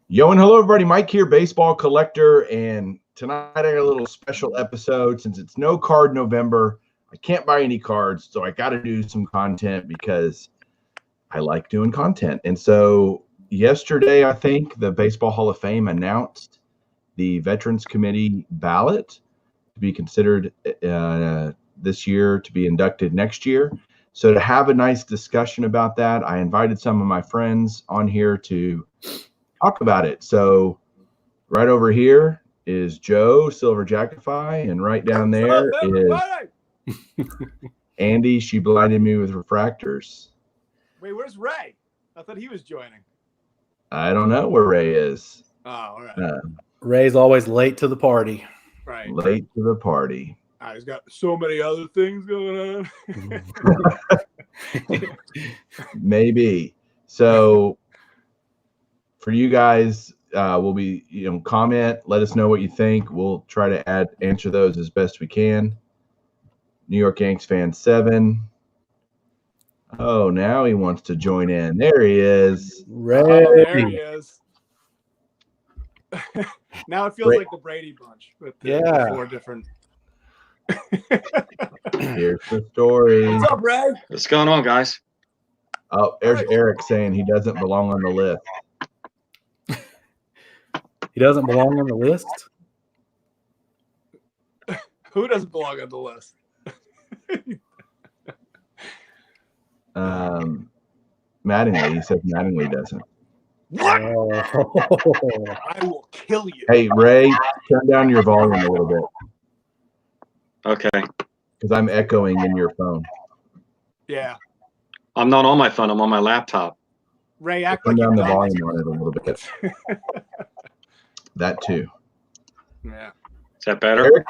Yo and hello everybody, Mike here, baseball collector, and tonight I got a little special episode. Since it's no card November, I can't buy any cards, so I got to do some content because I like doing content. And so yesterday, I think the Baseball Hall of Fame announced the Veterans Committee ballot to be considered this year to be inducted next year. So to have a nice discussion about that, I invited some of my friends on here to talk about it. So right over here is Joe Silver Jackify, and right down there is Andy. She blinded me with refractors. Wait, where's Ray? I thought he was joining. I don't know where Ray is. Oh, all right. Ray's always late to the party. Right. Late to the party. He's got so many other things going on. Maybe. So for you guys, we'll be, comment, let us know what you think. We'll try to answer those as best we can. New York Yanks fan 7. Oh, now he wants to join in. There he is. Ray. Oh, there he is. Now it feels like the Brady Bunch with the 4 different. Here's the story. What's up, Ray? What's going on, guys? Oh, there's Eric saying he doesn't belong on the list. He doesn't belong on the list? Who doesn't belong on the list? Mattingly. He says Mattingly doesn't. What? Oh. I will kill you. Hey, Ray, turn down your volume a little bit Okay. because I'm echoing in your phone. Yeah. I'm not on my phone. I'm on my laptop. Ray, act Turn like down you the know. volume on it a little bit. That too. Yeah. Is that better?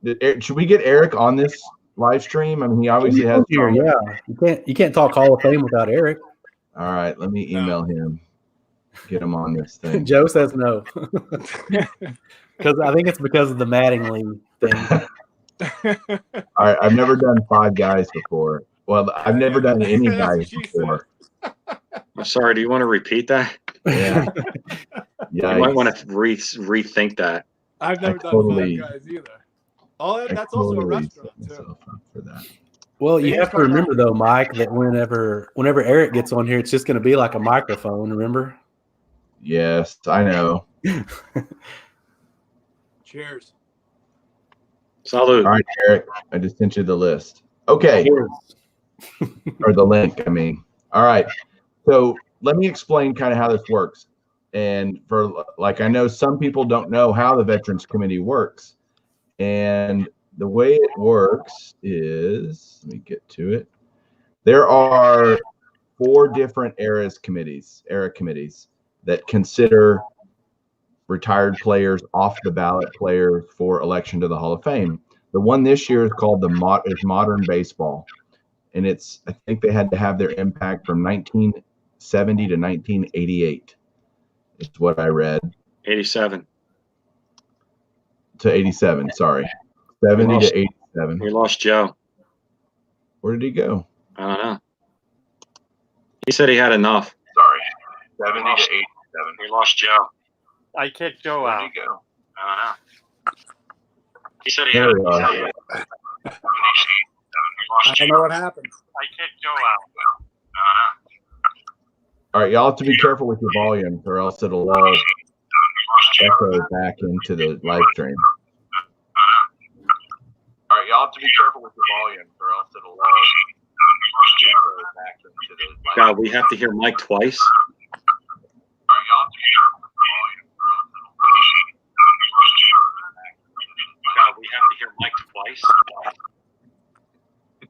Eric, should we get Eric on this live stream? I mean, he obviously has. Here, yeah. You can't talk Hall of Fame without Eric. All right, let me email him. Get him on this thing. Joe says no. Because I think it's because of the Mattingly thing. All right, I've never done 5 guys before. Well, I've never done any guys before. I'm sorry. Do you want to repeat that? Yeah. You might want to rethink that. I've never done totally- 5 guys either. That's also a restaurant too. For that. Well, you have to remember, though, Mike, that whenever Eric gets on here, it's just going to be like a microphone, remember? Yes, I know. Cheers. Salud. All right, Eric, I just sent you the list. Okay. Or the link, I mean. All right. So let me explain kind of how this works. And I know some people don't know how the Veterans Committee works. And the way it works is, let me get to it. There are 4 different era committees that consider retired players, off the ballot players for election to the Hall of Fame. The one this year is called Modern Baseball. And I think they had to have their impact from 1970 to 1988 is what I read. 87. To 87, sorry. 70 to 87. We lost Joe. Where did he go? I don't know. He said he had enough. Sorry. 70 to 87. We lost Joe. I kicked Joe out. Where did he go? I don't know. He said he There had we enough. are. I don't know what happened. I kicked Joe out. All right, y'all have to be careful with your volume or else it'll echo back into the live stream. All right, y'all have to be careful with your volume or else it'll echo back into the live stream. God, we have to hear Mike twice. God, we have to hear Mike twice.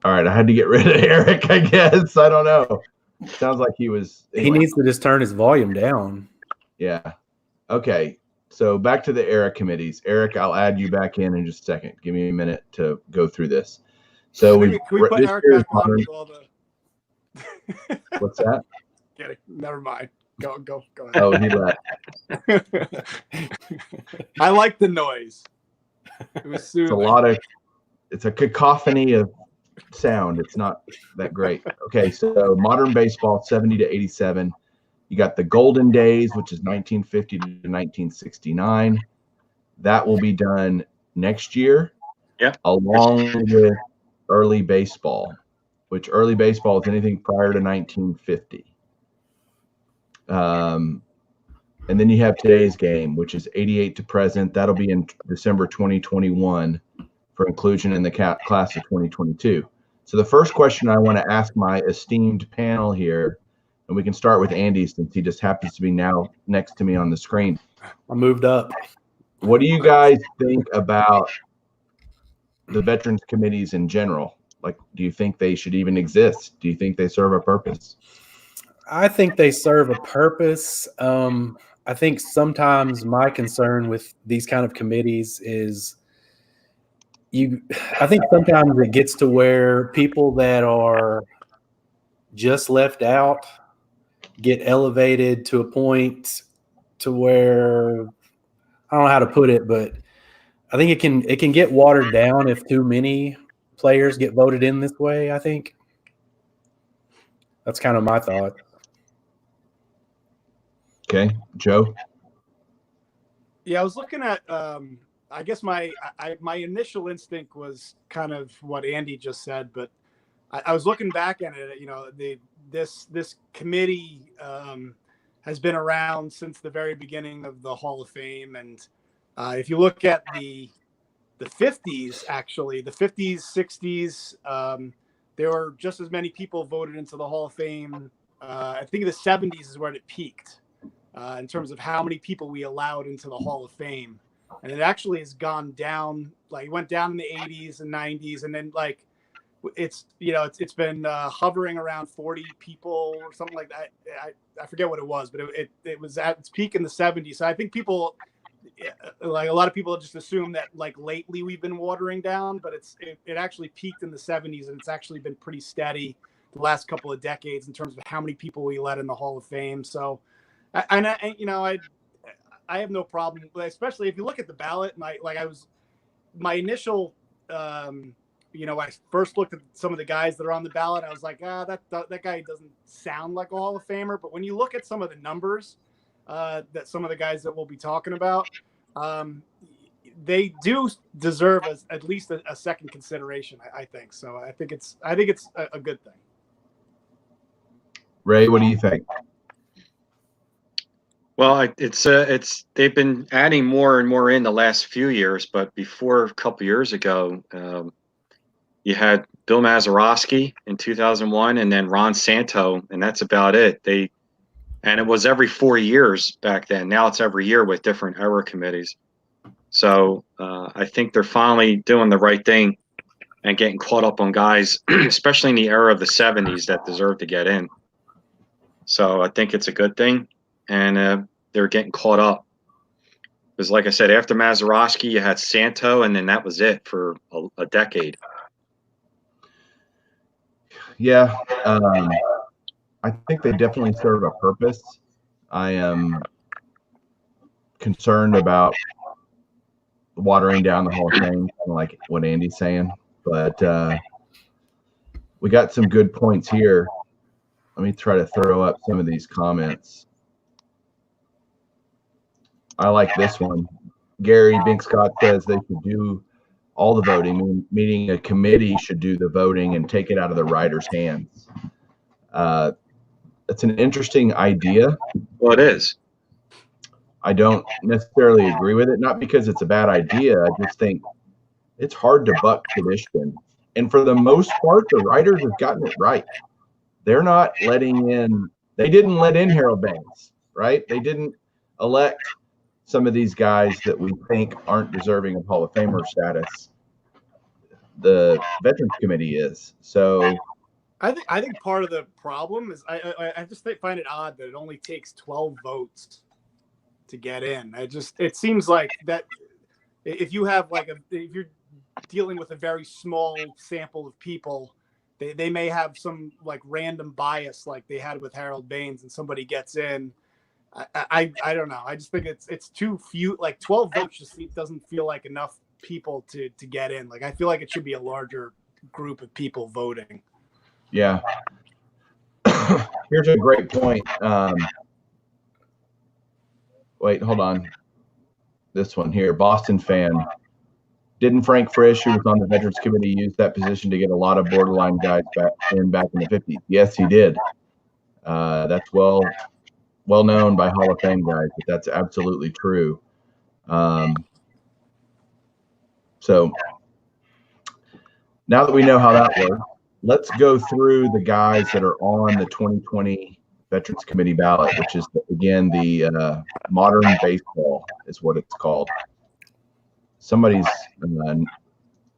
All right, I had to get rid of Eric, I guess. I don't know. Sounds like he was. He needs to just turn his volume down. Yeah. Okay. So back to the era committees. Eric, I'll add you back in just a second. Give me a minute to go through this. So Can we put Eric back on with all the... What's that? Kidding. Never mind. Go ahead. Oh, he left. I like the noise. It was soothing. It's a cacophony of sound. It's not that great. Okay, so modern baseball, 70 to 87. You got the Golden Days, which is 1950 to 1969. That will be done next year, along with early baseball, which early baseball is anything prior to 1950. And then you have today's game, which is 88 to present. That'll be in December 2021 for inclusion in the class of 2022. So the first question I want to ask my esteemed panel here, and we can start with Andy since he just happens to be now next to me on the screen. I moved up. What do you guys think about the veterans committees in general? Like, do you think they should even exist? Do you think they serve a purpose? I think they serve a purpose. I think sometimes my concern with these kind of committees is I think sometimes it gets to where people that are just left out get elevated to a point to where I don't know how to put it, but I think it can get watered down if too many players get voted in this way. I think that's kind of my thought. Okay, Joe. Yeah, I was looking at. I guess my initial instinct was kind of what Andy just said, but I was looking back at it. You know, this committee has been around since the very beginning of the Hall of Fame, and if you look at the 50s, actually, the 50s, 60s, there were just as many people voted into the Hall of Fame. I think the 70s is where it peaked in terms of how many people we allowed into the Hall of Fame. And it actually has gone down, like it went down in the 80s and 90s. And then like, it's been hovering around 40 people or something like that. I forget what it was, but it was at its peak in the 70s. So I think people, like a lot of people just assume that like lately we've been watering down, but it actually peaked in the 70s, and it's actually been pretty steady the last couple of decades in terms of how many people we let in the Hall of Fame. So, I have no problem, especially if you look at the ballot. My initial, I first looked at some of the guys that are on the ballot. I was like, that guy doesn't sound like a Hall of Famer. But when you look at some of the numbers that some of the guys that we'll be talking about, they do deserve at least a second consideration. I think so. I think it's a good thing. Ray, what do you think? Well, it's they've been adding more and more in the last few years, but before a couple years ago, you had Bill Mazeroski in 2001, and then Ron Santo, and that's about it. And it was every 4 years back then. Now it's every year with different era committees. So I think they're finally doing the right thing and getting caught up on guys, especially in the era of the 70s, that deserve to get in. So I think it's a good thing. And they're getting caught up. Because like I said, after Mazeroski, you had Santo, and then that was it for a decade. Yeah, I think they definitely serve a purpose. I am concerned about watering down the whole thing, like what Andy's saying. But we got some good points here. Let me try to throw up some of these comments. I like this one. Gary Bink Scott says they should do all the voting, meaning a committee should do the voting and take it out of the writer's hands. That's an interesting idea. Well, it is. I don't necessarily agree with it, not because it's a bad idea. I just think it's hard to buck tradition. And for the most part, the writers have gotten it right. They're not letting in, they didn't let in Harold Baines, right? They didn't elect some of these guys that we think aren't deserving of Hall of Famer status. The Veterans Committee is. So I think part of the problem is I just find it odd that it only takes 12 votes to get in. It seems like that if you have if you're dealing with a very small sample of people, they may have some like random bias like they had with Harold Baines, and somebody gets in. I don't know. I just think it's too few. Like 12 votes just doesn't feel like enough people to get in. Like I feel like it should be a larger group of people voting. Yeah. Here's a great point. Wait, hold on. This one here, Boston fan. Didn't Frank Frisch, who was on the Veterans Committee, use that position to get a lot of borderline guys back in the 50s? Yes, he did. That's well known by Hall of Fame guys, but that's absolutely true. So now that we know how that works, let's go through the guys that are on the 2020 Veterans Committee ballot, which is, again, the modern baseball is what it's called. Somebody's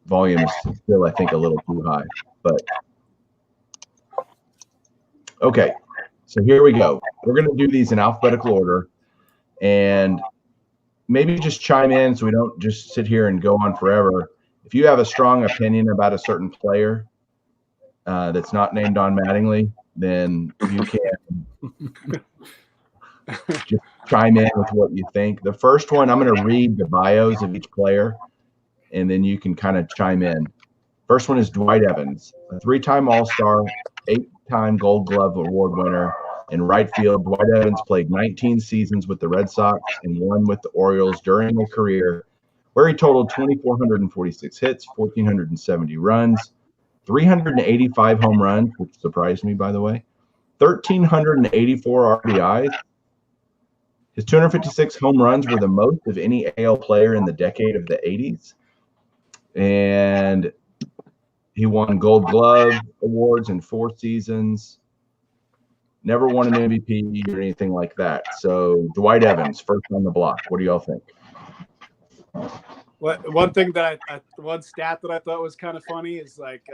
volume is still, I think, a little too high, but okay. So here we go. We're going to do these in alphabetical order, and maybe just chime in so we don't just sit here and go on forever. If you have a strong opinion about a certain player that's not named on Mattingly, then you can just chime in with what you think. The first one, I'm going to read the bios of each player, and then you can kind of chime in. First one is Dwight Evans, a 3-time All-Star, 8-time Gold Glove Award winner. In right field, Dwight Evans played 19 seasons with the Red Sox and 1 with the Orioles during a career where he totaled 2,446 hits, 1,470 runs, 385 home runs, which surprised me, by the way, 1,384 RBIs. His 256 home runs were the most of any AL player in the decade of the 80s. And he won Gold Glove awards in 4 seasons. Never won an MVP or anything like that. So Dwight Evans, first on the block. What do y'all think? One thing that one stat that I thought was kind of funny is like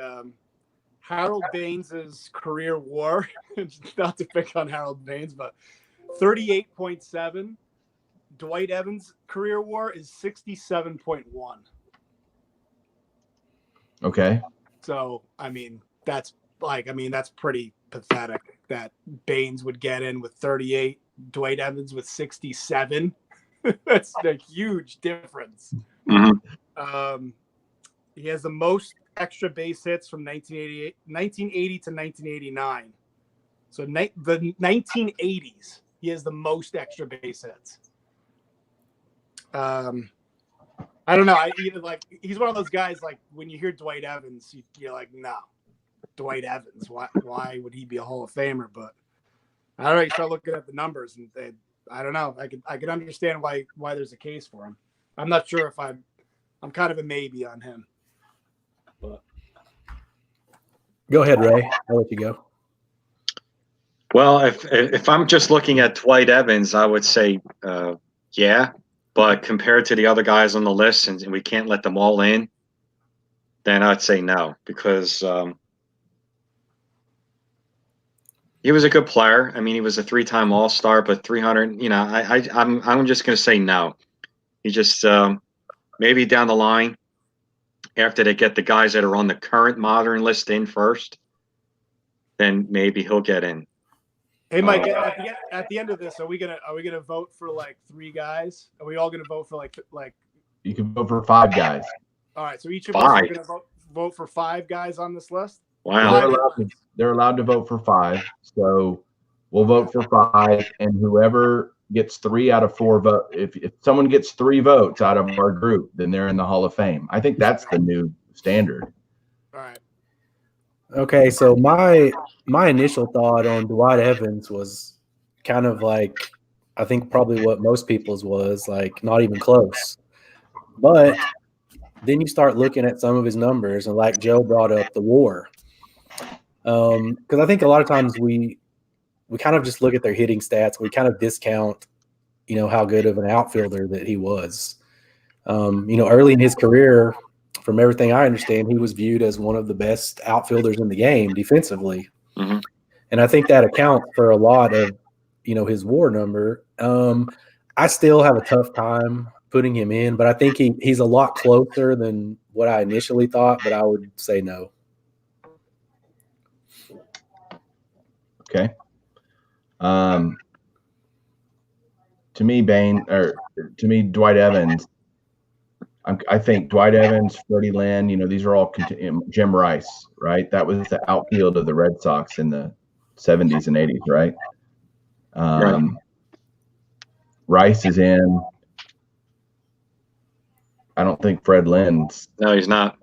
Harold Baines's career WAR. Not to pick on Harold Baines, but 38.7. Dwight Evans' career WAR is 67.1. Okay. So that's pretty pathetic that Baines would get in with 38, Dwight Evans with 67. That's a huge difference. Mm-hmm. He has the most extra base hits from 1980 to 1989. So the 1980s, he has the most extra base hits. I don't know. He's one of those guys, like, when you hear Dwight Evans, you're like, no, Dwight Evans. Why would he be a Hall of Famer? But I don't know. You start looking at the numbers, and I don't know. I can understand why there's a case for him. I'm not sure if I'm kind of a maybe on him. But go ahead, Ray. I'll let you go. Well, if I'm just looking at Dwight Evans, I would say yeah. But compared to the other guys on the list, and we can't let them all in, then I'd say no, because he was a good player. I mean, he was a 3-time All-Star, but 300. I'm just going to say no. He just maybe down the line, after they get the guys that are on the current modern list in first, then maybe he'll get in. hey, Mike, at the end of this, are we gonna vote for like 3 guys? Are we all gonna vote for like? You can vote for 5 guys. All right, so each of us are gonna vote for 5 guys on this list. Wow. They're allowed to vote for 5. So we'll vote for 5, and whoever gets 3 out of 4 votes, if someone gets 3 votes out of our group, then they're in the Hall of Fame. I think that's the new standard. All right. Okay, so my initial thought on Dwight Evans was kind of like, I think probably what most people's was, like, not even close. But then you start looking at some of his numbers, and like Joe brought up, the WAR. Because I think a lot of times we kind of just look at their hitting stats. We kind of discount, how good of an outfielder that he was. Early in his career, from everything I understand, he was viewed as one of the best outfielders in the game defensively. Mm-hmm. And I think that accounts for a lot of, his WAR number. I still have a tough time putting him in, but I think he's a lot closer than what I initially thought, but I would say no. Okay. To me, Dwight Evans. I think Dwight Evans, Freddie Lynn, these are all Jim Rice, right? That was the outfield of the Red Sox in the 70s and 80s, right? Right. Rice is in. I don't think Fred Lynn's. No, he's not.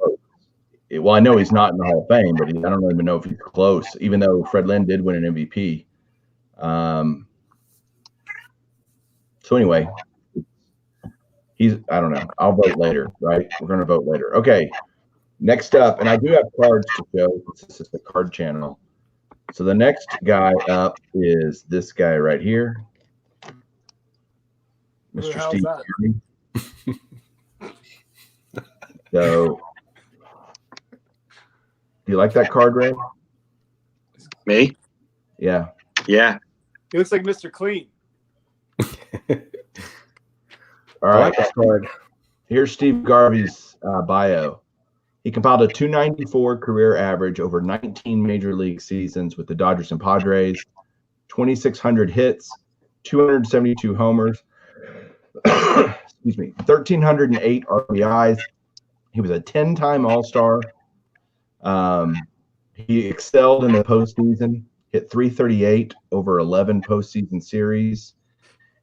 Well, I know he's not in the Hall of Fame, but I don't even know if he's close, even though Fred Lynn did win an MVP. So anyway, I don't know. I'll vote later, right? We're going to vote later. Okay. Next up, and I do have cards to show. This is the card channel. So the next guy up is this guy right here, Mr. Steve Garvey. So, do you like that card, Ray? Me? Yeah. Yeah. He looks like Mr. Clean. All right. Here's Steve Garvey's bio. He compiled a 294 career average over 19 major league seasons with the Dodgers and Padres, 2,600 hits, 272 homers, excuse me, 1,308 RBIs. He was a 10-time All-Star. He excelled in the postseason, hit 338 over 11 postseason series.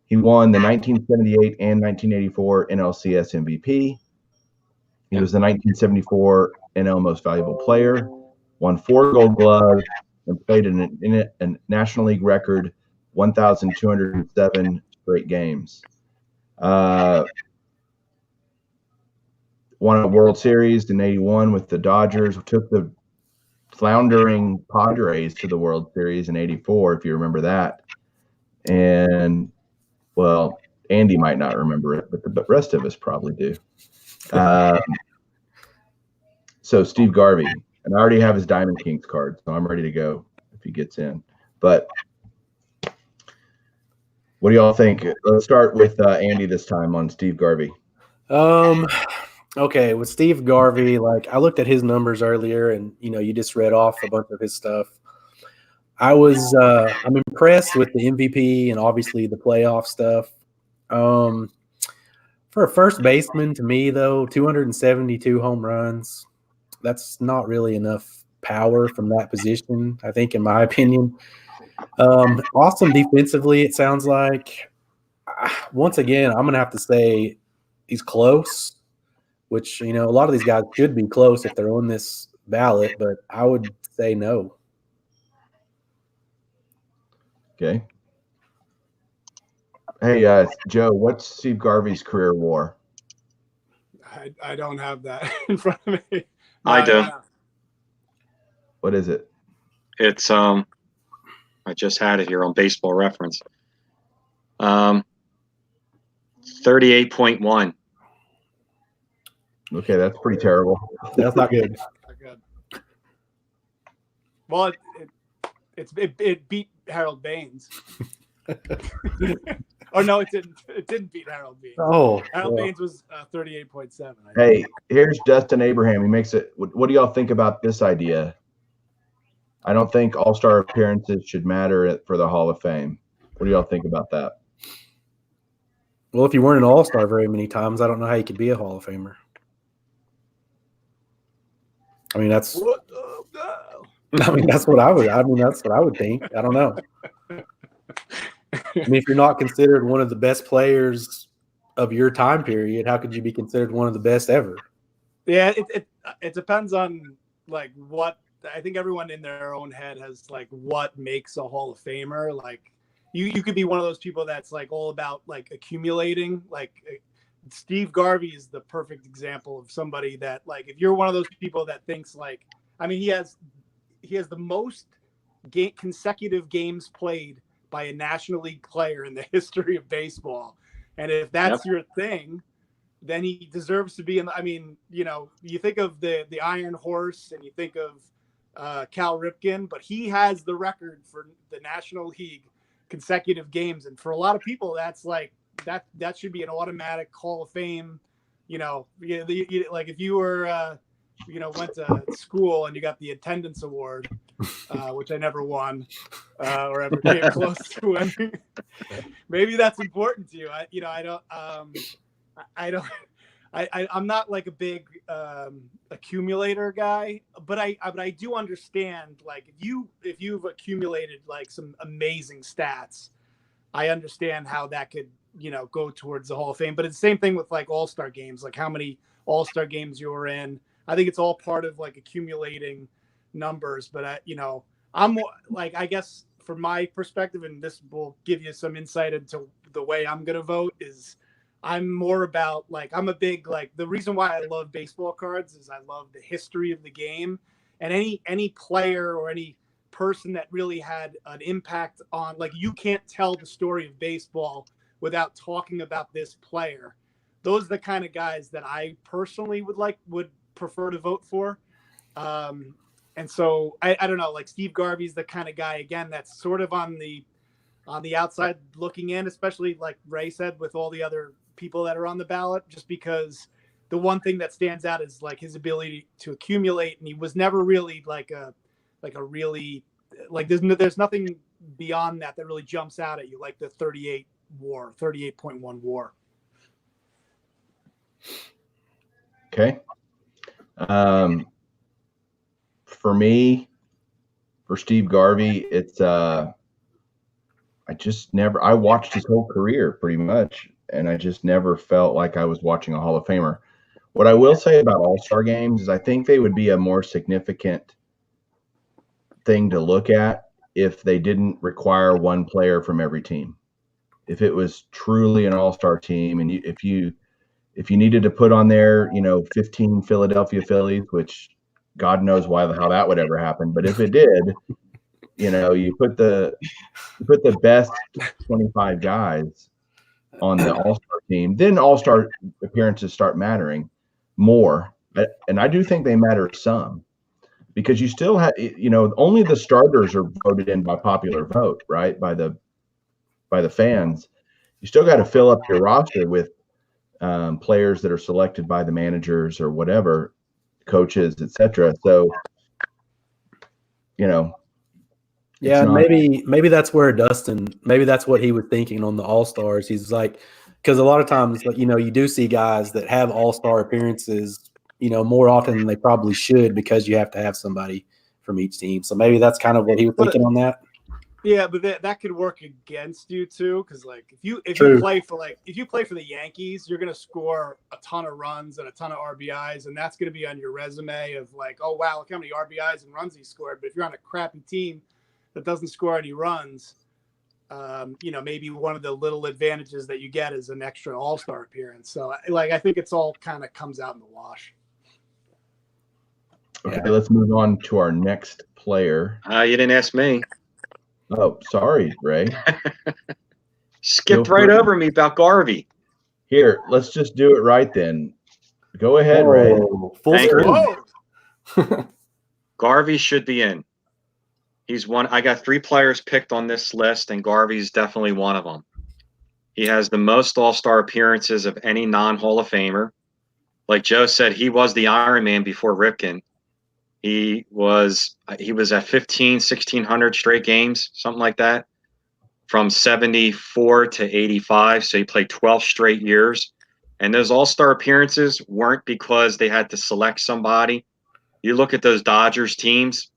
He won the 1978 and 1984 NLCS MVP. He was the 1974 NL Most Valuable Player, won 4 Gold Gloves, and played in a National League record 1,207 straight games. Won a World Series in '81 with the Dodgers. Took the floundering Padres to the World Series in '84, if you remember that. And, well, Andy might not remember it, but the rest of us probably do. So Steve Garvey, and I already have his Diamond Kings card, so I'm ready to go if he gets in. But what do y'all think? Let's start with Andy this time on Steve Garvey. Okay, with Steve Garvey, like I looked at his numbers earlier, and you just read off a bunch of his stuff. I'm impressed with the MVP and obviously the playoff stuff. For a first baseman, to me though, 272 home runs, that's not really enough power from that position, I think, in my opinion. Awesome defensively, it sounds like. Once again, I'm going to have to say he's close, which, a lot of these guys should be close if they're on this ballot, but I would say no. Okay. Hey, Joe, what's Steve Garvey's career WAR? I don't have that in front of me. I do. What is it? It's I just had it here on Baseball Reference. 38.1. Okay, that's pretty terrible. That's not good. Not good. Well, it beat Harold Baines. Oh no, it didn't. It didn't beat Harold Baines. Oh, Harold Baines was 38.7. Hey, here's Dustin Abraham. He makes it. What do y'all think about this idea? I don't think All-Star appearances should matter for the Hall of Fame. What do y'all think about that? Well, if you weren't an All-Star very many times, I don't know how you could be a Hall of Famer. I mean, that's what I would. That's what I would think. I don't know. I mean, if you're not considered one of the best players of your time period, how could you be considered one of the best ever? Yeah, it depends on like what. I think everyone in their own head has like what makes a Hall of Famer. Like you could be one of those people that's like all about like accumulating. Like Steve Garvey is the perfect example of somebody that like if you're one of those people that thinks like, I mean, he has the most consecutive games played by a National League player in the history of baseball. And if that's your thing, then he deserves to be in. I mean, you think of the Iron Horse and you think of Cal Ripken, but he has the record for the National League consecutive games. And for a lot of people, that's like, that should be an automatic Hall of Fame. Like if you were, went to school and you got the attendance award, which I never won or ever came close to winning. Maybe that's important to you. I'm not like a big accumulator guy, but I do understand like if you've accumulated like some amazing stats, I understand how that could go towards the Hall of Fame. But it's the same thing with like All-Star games, like how many All-Star games you were in. I think it's all part of like accumulating numbers. But I'm like, I guess from my perspective, and this will give you some insight into the way I'm going to vote, is I'm more about like, I'm a big, like, the reason why I love baseball cards is I love the history of the game, and any player or any person that really had an impact on, like, you can't tell the story of baseball without talking about this player. Those are the kind of guys that I personally would prefer to vote for. And so I don't know, like Steve Garvey's the kind of guy, again, that's sort of on the outside looking in, especially like Ray said, with all the other people that are on the ballot, just because the one thing that stands out is like his ability to accumulate. And he was never really like a really, like, there's nothing beyond that really jumps out at you, like the 38.1 WAR. Okay. For me, for Steve Garvey, it's I watched his whole career pretty much, and I just never felt like I was watching a Hall of Famer. What I will say about All-Star games is I think they would be a more significant thing to look at if they didn't require one player from every team. If it was truly an All-Star team, and if you needed to put on there, 15 Philadelphia Phillies, which God knows how that would ever happen, but if it did, you put the best 25 guys on the All-Star team, then All-Star appearances start mattering more. And I do think they matter some, because you still have, only the starters are voted in by popular vote, right? By the fans. You still got to fill up your roster with players that are selected by the managers or whatever, coaches, etc. So, yeah, maybe that's where Dustin, maybe that's what he was thinking on the All-Stars. He's like, because a lot of times, like, you do see guys that have All-Star appearances, more often than they probably should, because you have to have somebody from each team. So maybe that's kind of what he was thinking on that. Yeah, but that could work against you too, because like if you play for the Yankees, you're gonna score a ton of runs and a ton of RBIs, and that's gonna be on your resume of like, oh wow, look how many RBIs and runs he scored. But if you're on a crappy team that doesn't score any runs, maybe one of the little advantages that you get is an extra All-Star appearance. So like I think it's all kind of comes out in the wash. Okay, let's move on to our next player. You didn't ask me. Oh, sorry, Ray. Skipped right over me about Garvey. Here, let's just do it right then. Go ahead, Ray. Full screen. Garvey should be in. He's one. I got 3 players picked on this list, and Garvey's definitely one of them. He has the most All-Star appearances of any non-Hall of Famer. Like Joe said, he was the Iron Man before Ripken. He was at 1,600 straight games, something like that, from 74 to 85. So he played 12 straight years. And those All-Star appearances weren't because they had to select somebody. You look at those Dodgers teams,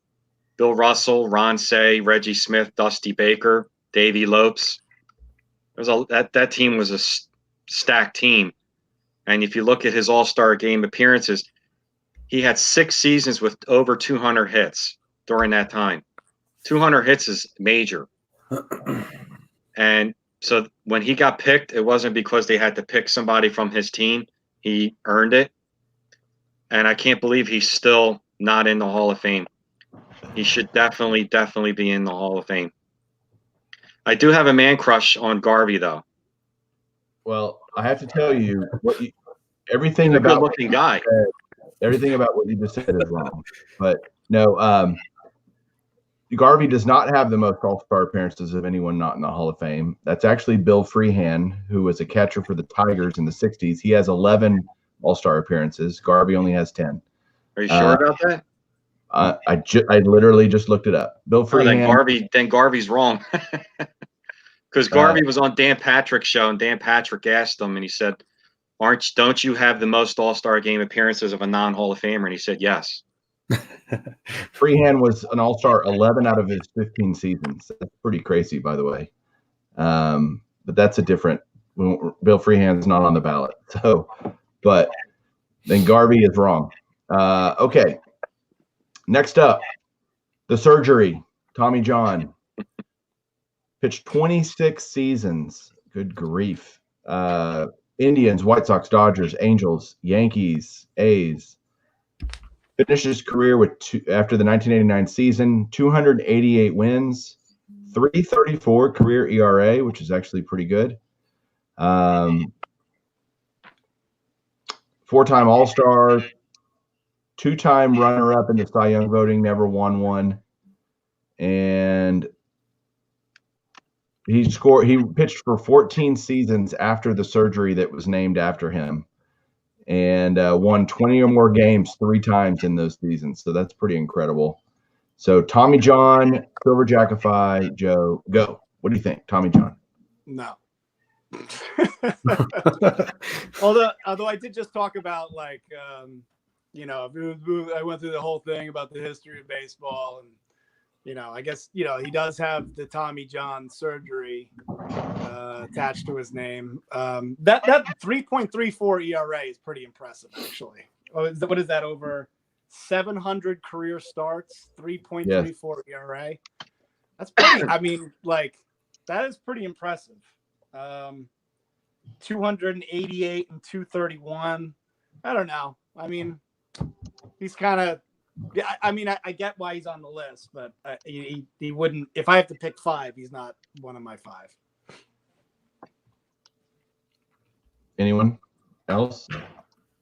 Bill Russell, Ron Cey, Reggie Smith, Dusty Baker, Davey Lopes. That team was a stacked team. And if you look at his All-Star game appearances, he had 6 seasons with over 200 hits during that time. 200 hits is major. And so when he got picked, it wasn't because they had to pick somebody from his team. He earned it. And I can't believe he's still not in the Hall of Fame. He should definitely be in the Hall of Fame. I do have a man crush on Garvey, though. Well, I have to tell you, everything He's a about good-looking guy. Everything about what you just said is wrong. But no, Garvey does not have the most All-Star appearances of anyone not in the Hall of Fame. That's actually Bill Freehan, who was a catcher for the Tigers in the 60s. He has 11 All-Star appearances. Garvey only has 10. Are you sure about that? I literally just looked it up. Bill Freehan. Then Garvey's wrong. Because Garvey was on Dan Patrick's show, and Dan Patrick asked him, and he said, don't you have the most All-Star game appearances of a non-Hall of Famer? And he said, yes. Freehan was an All-Star 11 out of his 15 seasons. That's pretty crazy, by the way. But that's a different Bill Freehand's not on the ballot. So, but then Garvey is wrong. Okay. Next up, the surgery. Tommy John pitched 26 seasons. Good grief. Indians, White Sox, Dodgers, Angels, Yankees, A's. Finished his career with after the 1989 season, 288 wins, 3.34 career ERA, which is actually pretty good. Four-time All-Star, two-time runner-up in the Cy Young voting, never won one. And he pitched for 14 seasons after the surgery that was named after him, and won 20 or more games 3 times in those seasons. So that's pretty incredible. So Tommy John, Silver Jackify, Joe, go. What do you think, Tommy John? No. although I did just talk about, like, I went through the whole thing about the history of baseball, and I guess he does have the Tommy John surgery attached to his name. That 3.34 ERA is pretty impressive, actually. What is that, over 700 career starts? 3.34 ERA. That's pretty. I mean, like, that is pretty impressive. 288 and 231. I don't know. I mean, he's kind of. Yeah, I mean, I get why he's on the list, but he wouldn't. If I have to pick 5, he's not one of my 5. Anyone else?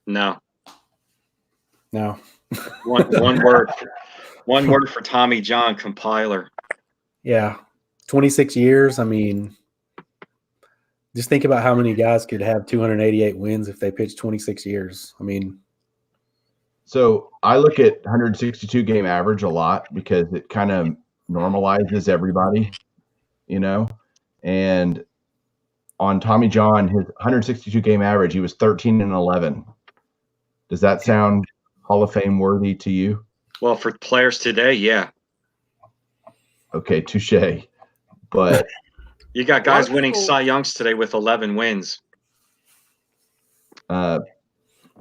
No. One word for Tommy John, compiler. Yeah, 26 years. I mean, just think about how many guys could have 288 wins if they pitched 26 years. I mean. So I look at 162 game average a lot because it kind of normalizes everybody, and on Tommy John, his 162 game average, he was 13-11. Does that sound Hall of Fame worthy to you? Well, for players today, yeah. Okay, touche. But you got guys winning Cy Youngs today with 11 wins.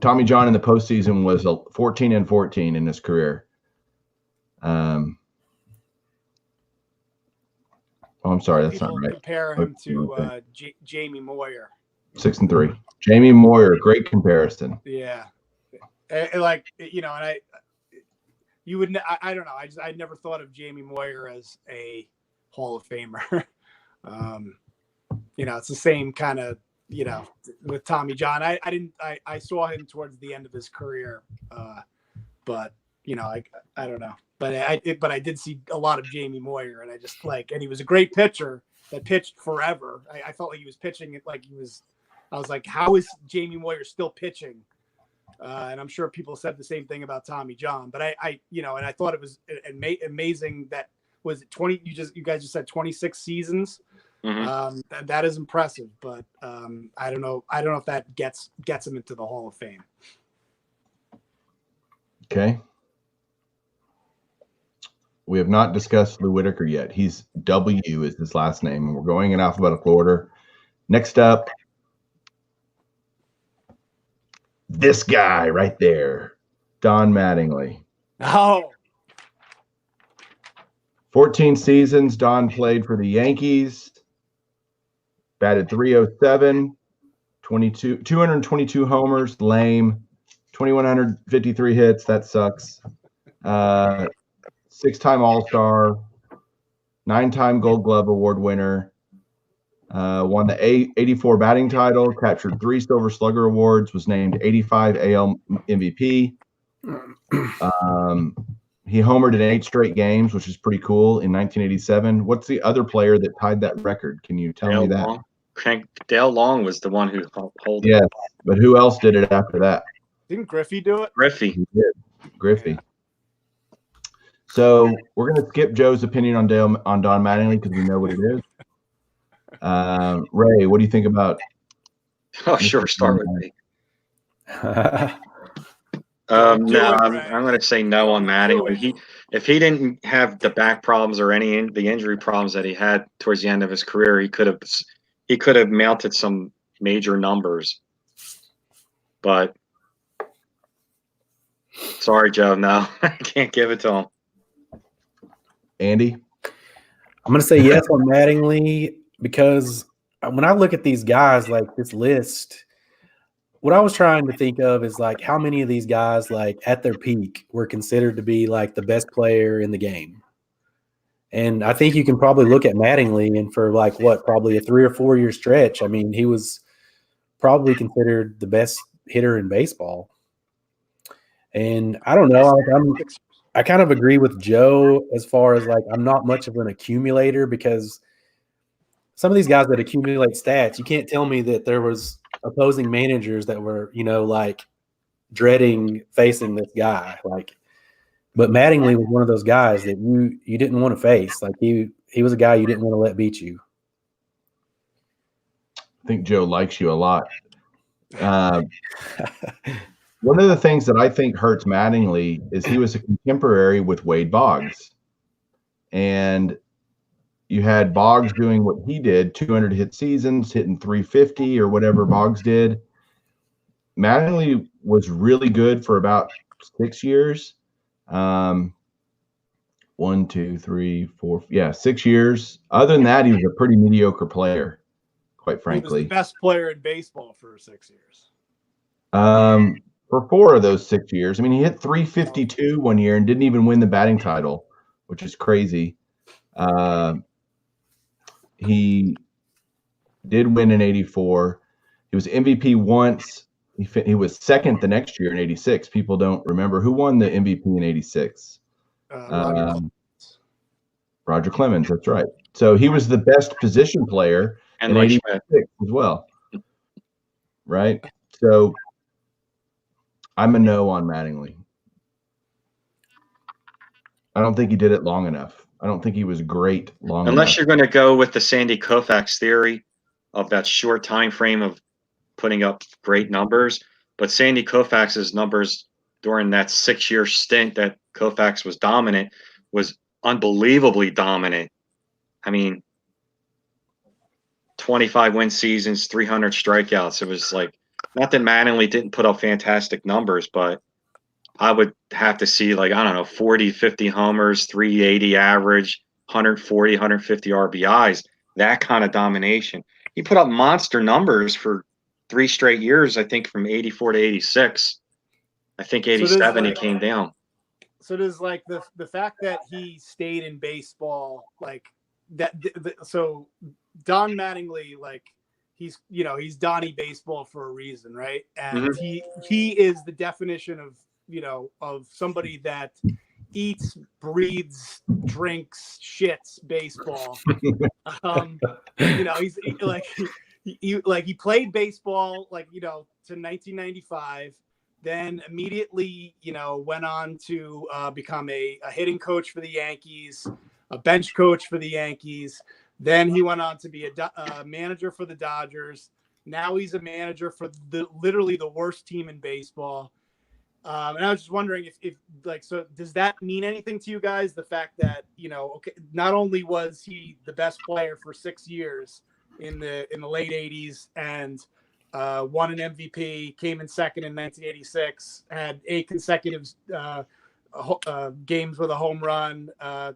Tommy John in the postseason was 14-14 in his career. I'm sorry, that's not right. Compare him to Jamie Moyer. 6-3. Jamie Moyer, great comparison. Yeah, and you would. I don't know. I never thought of Jamie Moyer as a Hall of Famer. It's the same kind of. With Tommy John, I saw him towards the end of his career, but I don't know, but I did see a lot of Jamie Moyer, and and he was a great pitcher that pitched forever. I felt like he was pitching it like he was. I was like, how is Jamie Moyer still pitching? And I'm sure people said the same thing about Tommy John, but and I thought it was amazing that was it 20. You guys just said 26 seasons. Mm-hmm. That is impressive, but I don't know if that gets him into the Hall of Fame. Okay. We have not discussed Lou Whitaker yet. He's W is his last name, and we're going in alphabetical order. Next up, this guy right there, Don Mattingly. Oh. 14 seasons Don played for the Yankees. Batted 307, 222 homers, lame, 2,153 hits, that sucks. 6-time All-Star, 9-time Gold Glove Award winner, won the 84 batting title, captured 3 Silver Slugger Awards, was named 85 AL MVP. He homered in 8 straight games, which is pretty cool, in 1987. What's the other player that tied that record? Can you tell me that? Dale Long was the one who held it. Yeah, but who else did it after that? Didn't Griffey do it? Griffey. He did. Griffey. Yeah. So we're going to skip Joe's opinion on Don Mattingly because we know what it is. Ray, what do you think about? Oh, sure. Start with me. I'm going to say no on Mattingly. If he didn't have the back problems or the injury problems that he had towards the end of his career, he could have mounted some major numbers. But sorry, Joe, no, I can't give it to him. Andy? I'm going to say yes on Mattingly because when I look at these guys, like this list, what I was trying to think of is like how many of these guys, like at their peak, were considered to be like the best player in the game. And I think you can probably look at Mattingly, and for like probably a 3 or 4 year stretch, I mean, he was probably considered the best hitter in baseball. And I don't know, I kind of agree with Joe as far as like I'm not much of an accumulator, because some of these guys that accumulate stats, you can't tell me that there was opposing managers that were, like dreading facing this guy. Like, but Mattingly was one of those guys that you didn't want to face. Like he was a guy you didn't want to let beat you. I think Joe likes you a lot. One of the things that I think hurts Mattingly is he was a contemporary with Wade Boggs. And you had Boggs doing what he did, 200 hit seasons, hitting 350 or whatever Boggs did. Mattingly was really good for about 6 years. 1, 2, 3, 4, 6 years. Other than that, he was a pretty mediocre player, quite frankly. He was the best player in baseball for 6 years. For 4 of those 6 years. I mean, he hit 352 one year and didn't even win the batting title, which is crazy. He did win in 84. He was MVP once. He was second the next year in 86. People don't remember who won the MVP in 86. Roger Clemens, that's right. So he was the best position player And in Mike 86 as well. Right? So I'm a no on Mattingly. I don't think he did it long enough. I don't think he was great long enough. Unless you're going to go with the Sandy Koufax theory of that short time frame of putting up great numbers. But Sandy Koufax's numbers during that 6-year stint that Koufax was dominant was unbelievably dominant. I mean, 25 win seasons, 300 strikeouts. It was like, not that Mattingly didn't put up fantastic numbers, but I would have to see, like, I don't know, 40, 50 homers, 380 average, 140, 150 RBIs, that kind of domination. He put up monster numbers for 3 straight years, I think, from 84 to 86. I think 87 he came down. So does like the fact that he stayed in baseball, like that. So Don Mattingly, like he's Donnie Baseball for a reason, right? And he is the definition of of somebody that eats, breathes, drinks, shits baseball. He's he played baseball to 1995. Then immediately, went on to become a hitting coach for the Yankees, a bench coach for the Yankees. Then he went on to be a manager for the Dodgers. Now he's a manager for literally the worst team in baseball. And I was just wondering if so does that mean anything to you guys? The fact that, not only was he the best player for 6 years in the late 80s and won an MVP, came in second in 1986, had 8 consecutive games with a home run,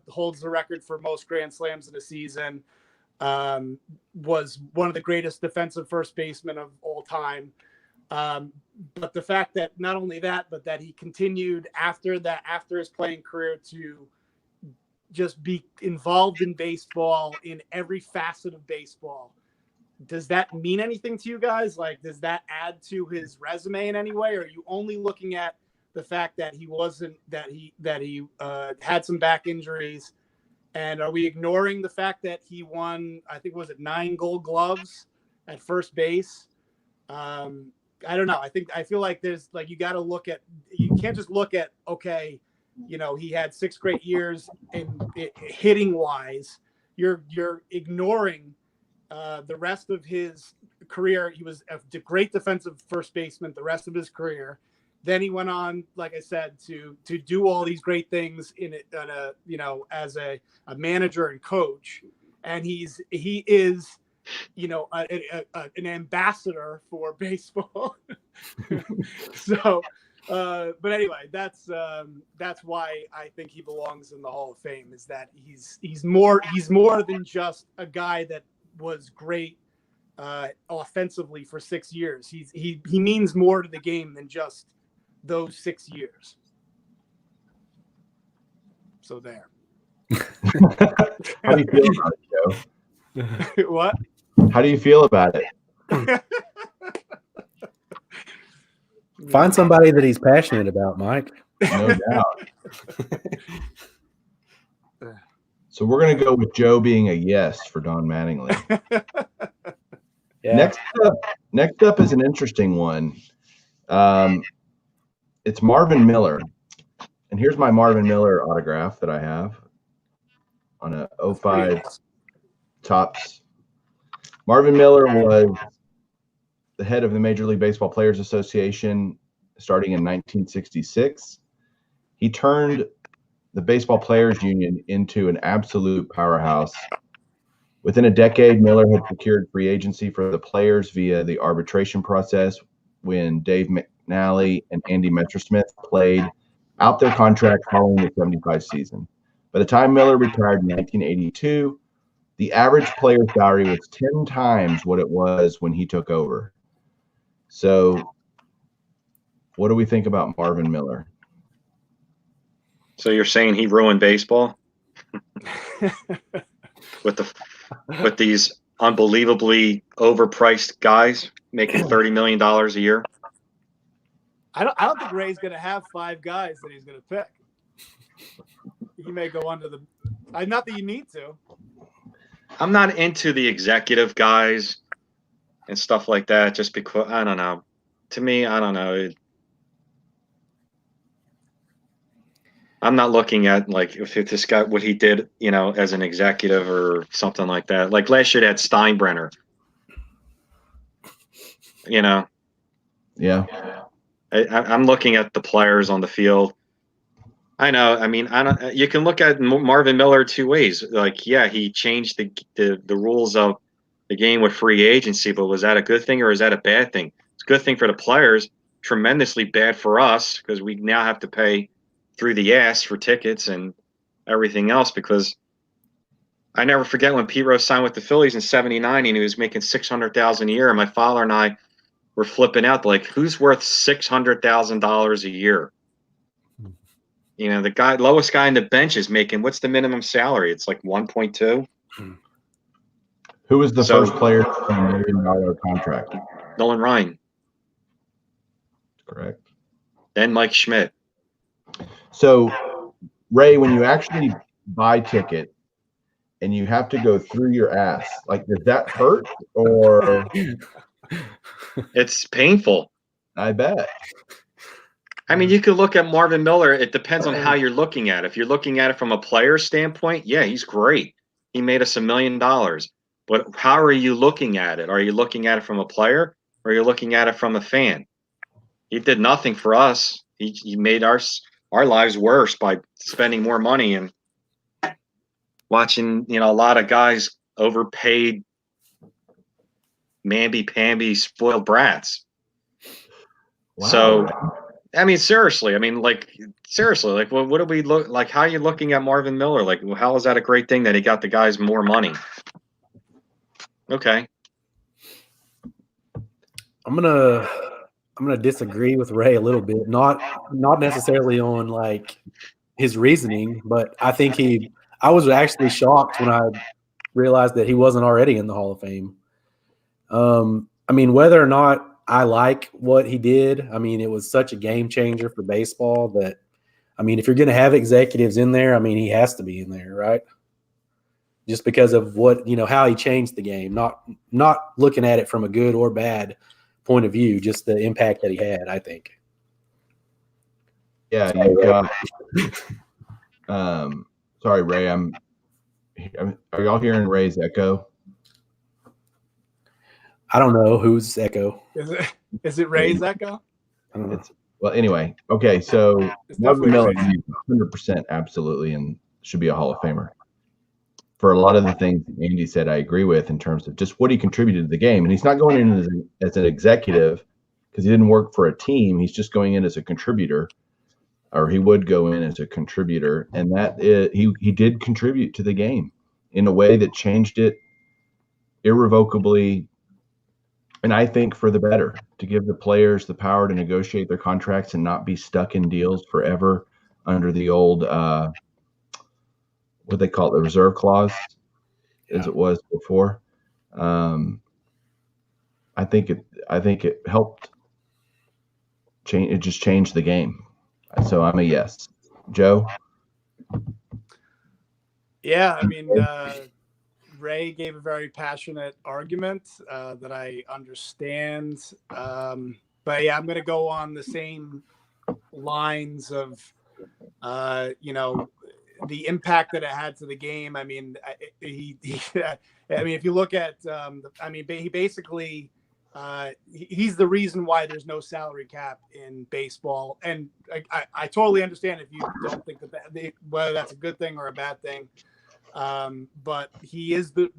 holds the record for most Grand Slams in a season, was one of the greatest defensive first basemen of all time. But the fact that not only that, but that he continued after his playing career to just be involved in baseball in every facet of baseball. Does that mean anything to you guys? Like, does that add to his resume in any way? Or are you only looking at the fact that he had some back injuries? And are we ignoring the fact that he won, I think, was it 9 Gold Gloves at first base? I don't know. I feel like there's you got to look at, you can't just look at, okay, he had 6 great years in hitting wise. You're ignoring the rest of his career. He was a great defensive first baseman the rest of his career. Then he went on, like I said, to do all these great things as a manager and coach. And he is an ambassador for baseball. So, but anyway, that's why I think he belongs in the Hall of Fame, is that he's more than just a guy that was great offensively for 6 years. He means more to the game than just those 6 years. So there. How do you feel about it, Joe? What? How do you feel about it? Find somebody that he's passionate about, Mike. No doubt. So we're going to go with Joe being a yes for Don Mattingly. Yeah. Next up is an interesting one. It's Marvin Miller. And here's my Marvin Miller autograph that I have on a 05 Topps. Marvin Miller was the head of the Major League Baseball Players Association starting in 1966. He turned the Baseball Players Union into an absolute powerhouse. Within a decade, Miller had secured free agency for the players via the arbitration process when Dave McNally and Andy Messersmith played out their contract following the 75 season. By the time Miller retired in 1982, the average player salary was 10 times what it was when he took over. So what do we think about Marvin Miller? So you're saying he ruined baseball with these unbelievably overpriced guys making $30 million a year? I don't think Ray's going to have 5 guys that he's going to pick. He may go under the – not that you need to. I'm not into the executive guys and stuff like that just because – I don't know. To me, I don't know. I'm not looking at, like, if this guy – what he did, as an executive or something like that. Like last year they had Steinbrenner. Yeah. I'm looking at the players on the field. I know. I mean, you can look at Marvin Miller 2 ways. Like, yeah, he changed the rules of the game with free agency, but was that a good thing or is that a bad thing? It's a good thing for the players, tremendously bad for us because we now have to pay through the ass for tickets and everything else. Because I never forget when Pete Rose signed with the Phillies in '79 and he was making $600,000 a year, and my father and I were flipping out, like, who's worth $600,000 a year? The lowest guy in the bench is making, what's the minimum salary? It's like 1.2. Who was the first player on $1 million contract? Nolan Ryan. Correct. Then Mike Schmidt. So, Ray, when you actually buy ticket and you have to go through your ass, like, does that hurt or? It's painful. I bet. I mean, you could look at Marvin Miller. It depends on how you're looking at it. If you're looking at it from a player standpoint, yeah, he's great. He made us $1 million. But how are you looking at it? Are you looking at it from a player or are you looking at it from a fan? He did nothing for us. He made our lives worse by spending more money and watching, a lot of guys overpaid, mamby-pamby, spoiled brats. Wow. So, I mean, seriously. I mean, like, what do we look like? How are you looking at Marvin Miller? Like, how is that a great thing that he got the guys more money? Okay. I'm gonna disagree with Ray a little bit. Not necessarily on like his reasoning, but I think I was actually shocked when I realized that he wasn't already in the Hall of Fame. I mean, whether or not I like what he did, I mean, it was such a game changer for baseball that, I mean, if you're going to have executives in there, I mean, he has to be in there, right? Just because of what, how he changed the game, not looking at it from a good or bad point of view, just the impact that he had, I think. Yeah, you've got sorry, Ray, are y'all hearing Ray's echo? I don't know whose echo. Is it Ray's echo? I don't know. Well, anyway, okay, so Marvin Miller, 100% absolutely, and should be a Hall of Famer. for a lot of the things Andy said, I agree with in terms of just what he contributed to the game. And he's not going in as an executive because he didn't work for a team. He's just going in as a contributor, or he would go in as a contributor. And he did contribute to the game in a way that changed it irrevocably. And I think for the better, to give the players the power to negotiate their contracts and not be stuck in deals forever under the old, what they call it, the reserve clause, as it was before. I think it helped change. It just changed the game. So I'm a yes. Joe? Yeah, I mean, Ray gave a very passionate argument that I understand. But yeah, I'm going to go on the same lines of, the impact that it had to the game. I mean, if you look at, he basically, he's the reason why there's no salary cap in baseball. And I totally understand if you don't think whether that's a good thing or a bad thing. But he is the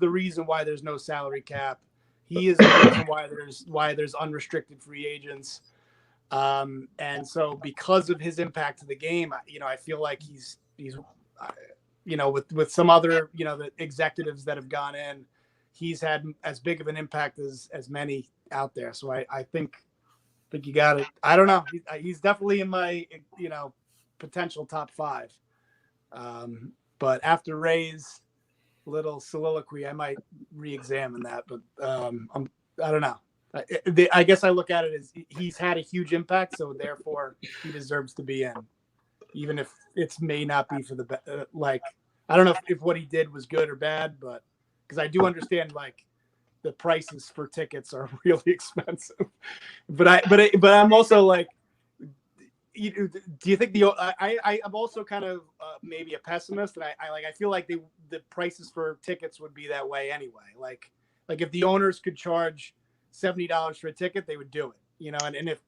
reason why there's no salary cap. He is the reason why there's unrestricted free agents. And so because of his impact to the game, I feel like he's with some other, the executives that have gone in, he's had as big of an impact as many out there. So I think you got it. I don't know. He's definitely in my, potential top 5. But after Ray's little soliloquy, I might re-examine that. But I don't know. I guess I look at it as he's had a huge impact, so therefore he deserves to be in, even if it may not be for the I don't know if what he did was good or bad, but because I do understand the prices for tickets are really expensive. But I'm also like, do you think I'm also kind of maybe a pessimist, and I feel like the prices for tickets would be that way anyway. Like if the owners could charge $70 for a ticket, they would do it. And if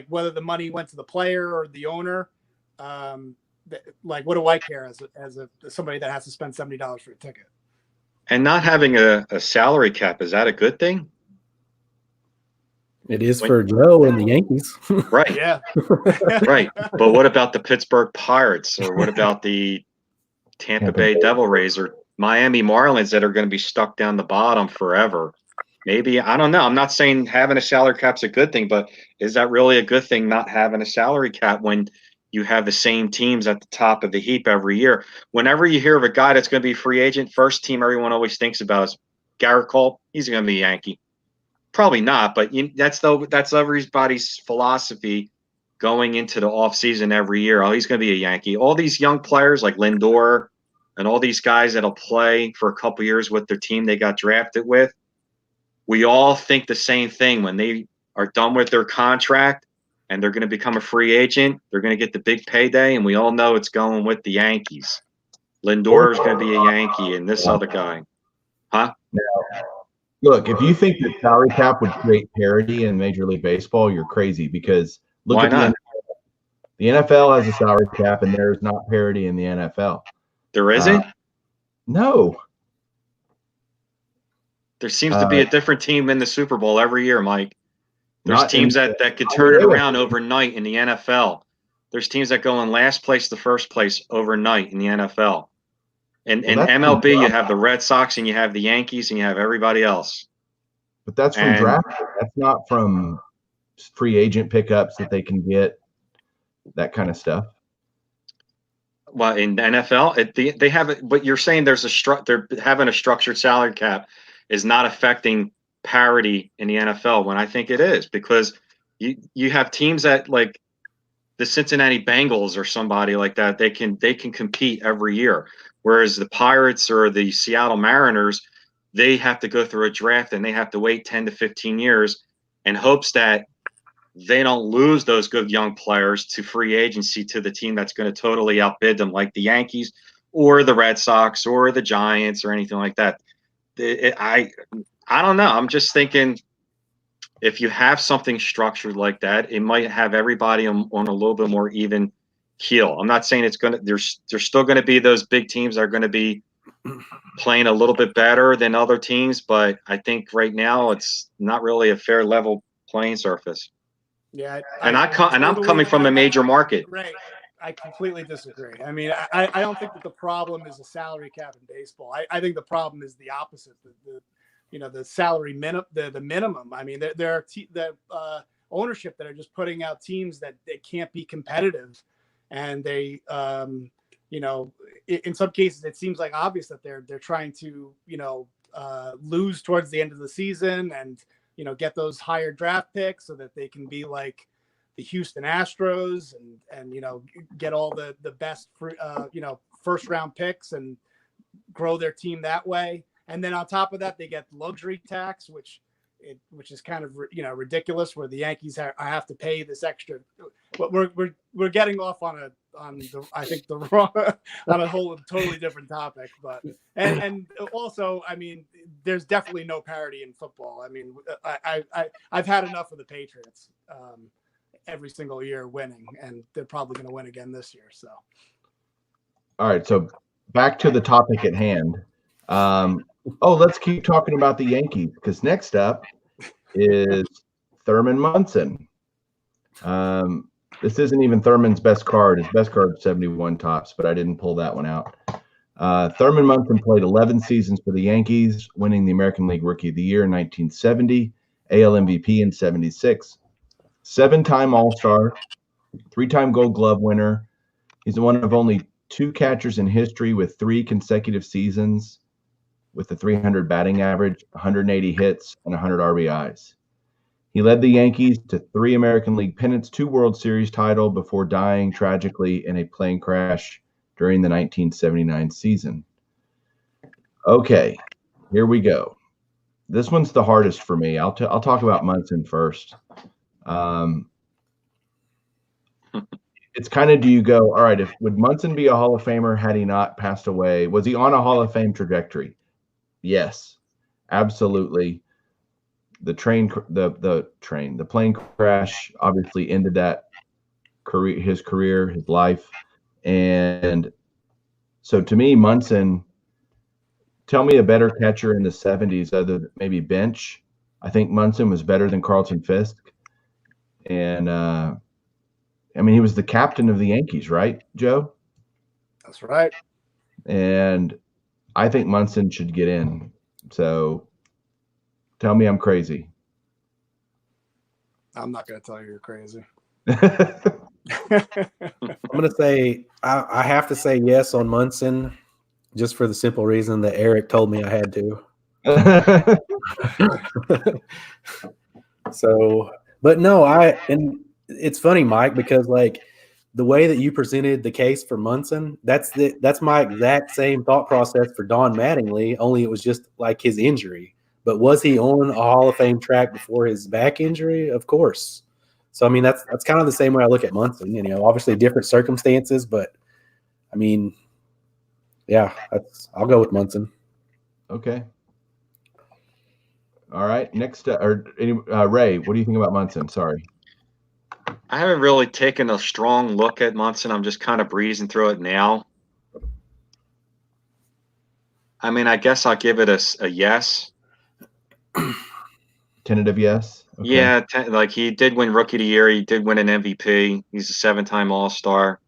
whether the money went to the player or the owner, what do I care as somebody that has to spend $70 for a ticket? And not having a salary cap, is that a good thing? It is for Joe and the Yankees. Right. Yeah. Right. But what about the Pittsburgh Pirates, or what about the Tampa Bay Devil Rays or Miami Marlins that are going to be stuck down the bottom forever? Maybe, I don't know. I'm not saying having a salary cap's a good thing, but is that really a good thing, not having a salary cap, when you have the same teams at the top of the heap every year? Whenever you hear of a guy that's going to be free agent, first team everyone always thinks about is Garrett Cole. He's going to be a Yankee. Probably not, but that's everybody's philosophy going into the offseason every year. Oh, he's going to be a Yankee. All these young players like Lindor and all these guys that'll play for a couple years with their team they got drafted with, we all think the same thing. When they are done with their contract and they're going to become a free agent, they're going to get the big payday, and we all know it's going with the Yankees. Lindor is going to be a Yankee, and this other guy. Huh? Now, look, if you think that salary cap would create parity in Major League Baseball, you're crazy, because look at the NFL has a salary cap, and there's not parity in the NFL. There isn't? No. There seems to be a different team in the Super Bowl every year, Mike. There's teams that could turn it around overnight in the NFL. There's teams that go in last place to first place overnight in the NFL. And in MLB, you have the Red Sox and you have the Yankees and you have everybody else. But that's from draft. That's not from free agent pickups that they can get, that kind of stuff. Well, in the NFL, they have it, but you're saying they're having a structured salary cap is not affecting parity in the NFL, when I think it is, because you have teams that, like the Cincinnati Bengals or somebody like that, they can compete every year, whereas the Pirates or the Seattle Mariners, they have to go through a draft and they have to wait 10 to 15 years in hopes that they don't lose those good young players to free agency to the team that's going to totally outbid them, like the Yankees or the Red Sox or the Giants or anything like that. I don't know. I'm just thinking, if you have something structured like that, it might have everybody on a little bit more even keel. I'm not saying it's going to. There's still going to be those big teams that are going to be playing a little bit better than other teams, but I think right now it's not really a fair level playing surface. Yeah, I'm coming from a major market. Right. I completely disagree. I mean, I don't think that the problem is a salary cap in baseball. I think the problem is the opposite. The salary the minimum. I mean, there are the ownership that are just putting out teams that they can't be competitive, and they in some cases it seems like obvious that they're trying to lose towards the end of the season and get those higher draft picks so that they can be like the Houston Astros and get all the best first round picks and grow their team that way. And then on top of that, they get luxury tax, which is kind of ridiculous, where the Yankees have to pay this extra. But we're getting off on I think the wrong on a whole totally different topic. But and also, I mean, there's definitely no parity in football. I mean, I've had enough of the Patriots every single year winning, and they're probably going to win again this year. So, all right. So back to the topic at hand. Let's keep talking about the Yankees, because next up is Thurman Munson. This isn't even Thurman's best card. His best card is 71 tops, but I didn't pull that one out. Thurman Munson played 11 seasons for the Yankees, winning the American League Rookie of the Year in 1970, AL MVP in 76, 7-time All-Star, 3-time Gold Glove winner. He's one of only 2 catchers in history with 3 consecutive seasons with a 300 batting average, 180 hits, and 100 RBIs. He led the Yankees to 3 American League pennants, 2 World Series title before dying tragically in a plane crash during the 1979 season. Okay, here we go. This one's the hardest for me. I'll talk about Munson first. It's kind of, do you go, all right, would Munson be a Hall of Famer had he not passed away? Was he on a Hall of Fame trajectory? Yes, absolutely. The plane crash obviously ended that career, his life. And so to me, Munson, tell me a better catcher in the 70s other than maybe Bench. I think Munson was better than Carlton Fisk. And I mean, he was the captain of the Yankees, right, Joe? That's right. And I think Munson should get in. So tell me I'm crazy. I'm not going to tell you you're crazy. I'm going to say I have to say yes on Munson, just for the simple reason that Eric told me I had to. So, but no, and it's funny, Mike, because like the way that you presented the case for Munson, that's my exact same thought process for Don Mattingly, only it was just like his injury. But was he on a Hall of Fame track before his back injury? Of course. So I mean, that's kind of the same way I look at Munson. Obviously different circumstances, but I mean, yeah, I'll go with Munson. Okay. All right. Next, Ray, what do you think about Munson? Sorry. I haven't really taken a strong look at Munson. I'm just kind of breezing through it now. I mean, I guess I'll give it a yes. Tentative yes? Okay. Yeah, like he did win Rookie of the Year. He did win an MVP. He's a 7-time All-Star.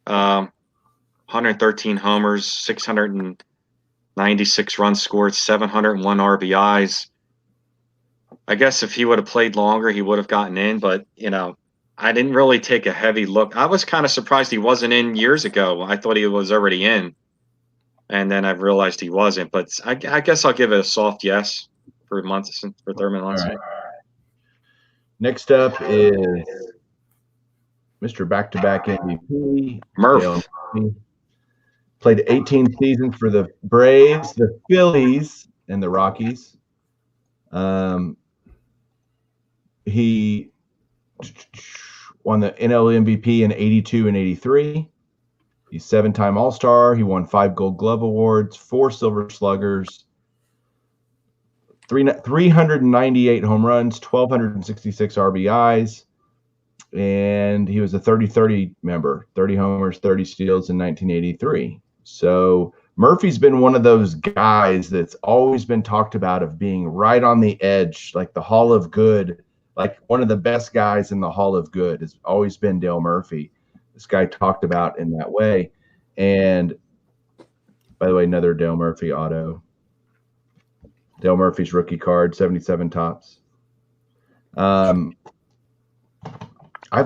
113 homers, 696 runs scored, 701 RBIs. I guess if he would have played longer, he would have gotten in. But, I didn't really take a heavy look. I was kind of surprised he wasn't in years ago. I thought he was already in. And then I realized he wasn't. But I guess I'll give it a soft yes for Munson, for Thurman Munson. Right. Next up is Mr. Back-to-Back MVP. Murph. Played 18 seasons for the Braves, the Phillies, and the Rockies. He won the NL MVP in 82 and 83. He's 7-time All-Star. He won 5 Gold Glove awards, 4 Silver Sluggers, 398 home runs, 1,266 RBIs. and he was a 30-30 member, 30 homers, 30 steals in 1983. So Murphy's been one of those guys that's always been talked about of being right on the edge, like the Hall of Good, like one of the best guys in the Hall of Good has always been Dale Murphy. This guy talked about in that way. And by the way, another Dale Murphy auto. Dale Murphy's rookie card, 77 tops. I've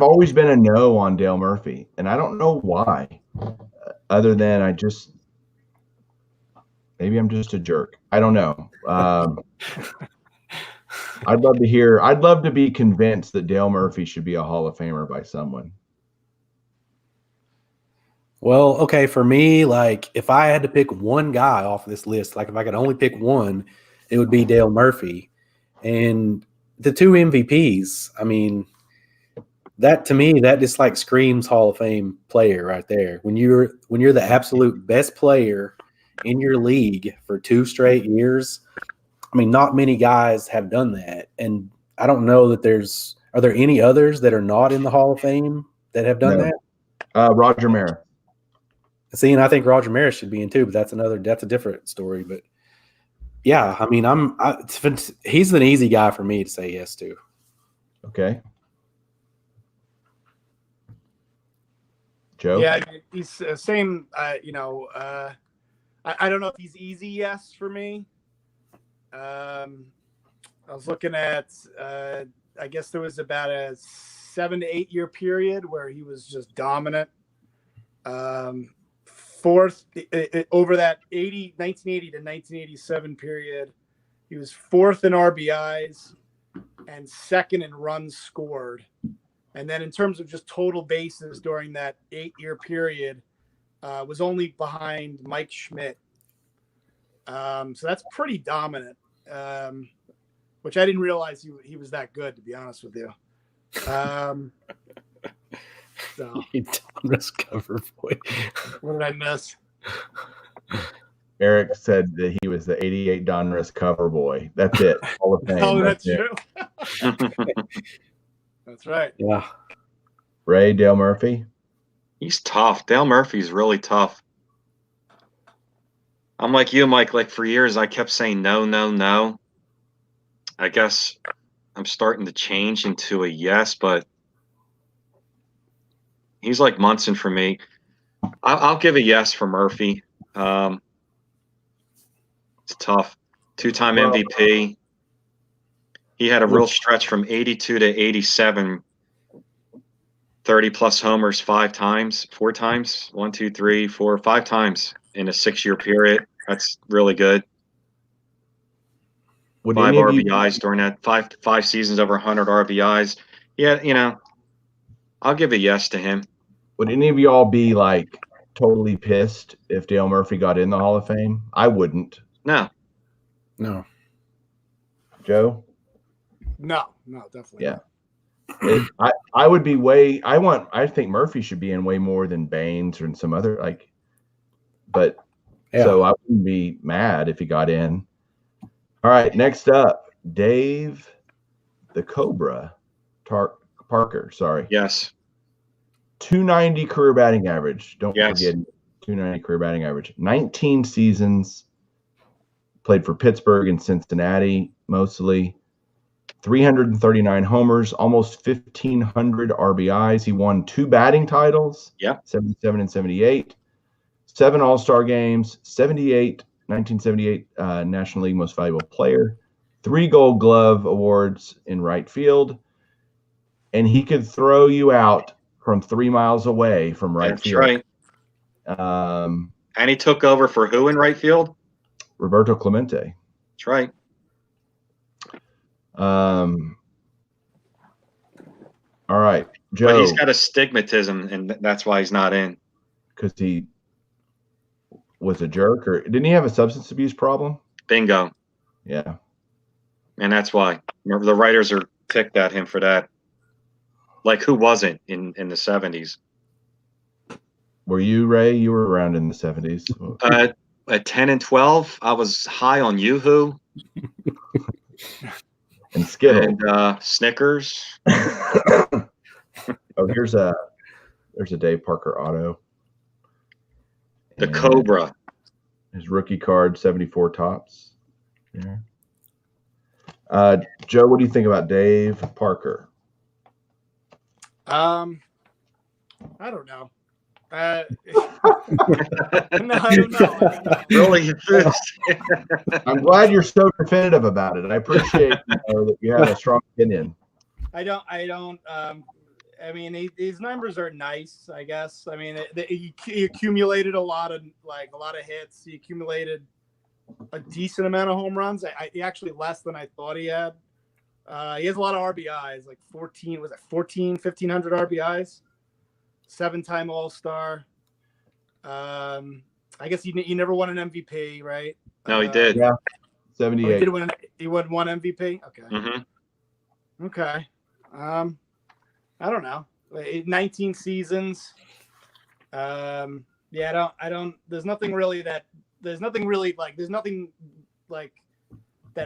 always been a no on Dale Murphy, and I don't know why, other than maybe I'm just a jerk. I don't know. I'd love to be convinced that Dale Murphy should be a Hall of Famer by someone. Well, okay, for me, like if I had to pick one guy off of this list, like if I could only pick one, it would be Dale Murphy. And the two MVPs, I mean, that to me, that just like screams Hall of Fame player right there. When you're the absolute best player in your league for 2 straight years, I mean, not many guys have done that. And I don't know that are there any others that are not in the Hall of Fame that have done that? Roger Maris. See, and I think Roger Maris should be in too, but that's a different story. But yeah, I mean, he's an easy guy for me to say yes to. Okay. Joe? Yeah, he's same. I don't know if he's easy yes for me. I was looking at, I guess there was about a 7 to 8 year period where he was just dominant. Fourth over that 1980 to 1987 period, he was 4th in RBIs and 2nd in runs scored. And then in terms of just total bases during that 8-year period, was only behind Mike Schmidt. So that's pretty dominant, which I didn't realize he was that good, to be honest with you. So Donruss cover boy. What did I miss? Eric said that he was the 88 Donruss cover boy. That's it. Hall of Fame. Oh, that's true. That's right. Yeah. Ray, Dale Murphy? He's tough. Dale Murphy's really tough. I'm like you, Mike. Like for years, I kept saying no, no, no. I guess I'm starting to change into a yes, but he's like Munson for me. I'll give a yes for Murphy. It's tough. 2-time MVP. He had a real stretch from 82 to 87. 30-plus homers 4 times. 5 times in a 6-year period. That's really good. 5 RBIs during that 5 seasons, over 100 RBIs. Yeah, I'll give a yes to him. Would any of y'all be like totally pissed if Dale Murphy got in the Hall of Fame? I wouldn't. No. Joe? No, definitely. Yeah. I would be I think Murphy should be in way more than Baines or in some other so I wouldn't be mad if he got in. All right, next up, Dave the Cobra Parker, sorry. Yes. 290 career batting average. Don't Yes. forget 290 career batting average. 19 seasons. Played for Pittsburgh and Cincinnati mostly. 339 homers, almost 1,500 RBIs. He won 2 batting titles. Yeah. 77 and 78. 7 All-Star games. 1978 National League Most Valuable Player. 3 Gold Glove awards in right field. And he could throw you out from 3 miles away from right field. That's right. And he took over for who in right field? Roberto Clemente. That's right. All right, Joe. But he's got astigmatism, and that's why he's not in. Because he was a jerk, or didn't he have a substance abuse problem? Bingo. Yeah. And that's why. Remember, the writers are ticked at him for that. Like, who wasn't in the 70s? Were you, Ray? You were around in the 70s. At 10 and 12, I was high on Yoo-Hoo. And Skittles. And Snickers. Oh, there's a Dave Parker auto. The And Cobra. his rookie card, 74 tops. Yeah. Joe, what do you think about Dave Parker? I don't know. No, I don't know. Really? I'm glad you're so definitive about it. I appreciate that you have a strong opinion. I don't. I mean, these numbers are nice, I guess. I mean, he accumulated a lot of hits. He accumulated a decent amount of home runs. He actually less than I thought he had. He has a lot of RBIs, like 1,500 RBIs, 7-time All-Star. I guess he never won an MVP, right? No, he did. Yeah, 78. Oh, he did win. He won one MVP. Okay. Mm-hmm. Okay. I don't know. 19 seasons. Yeah, I don't. There's nothing that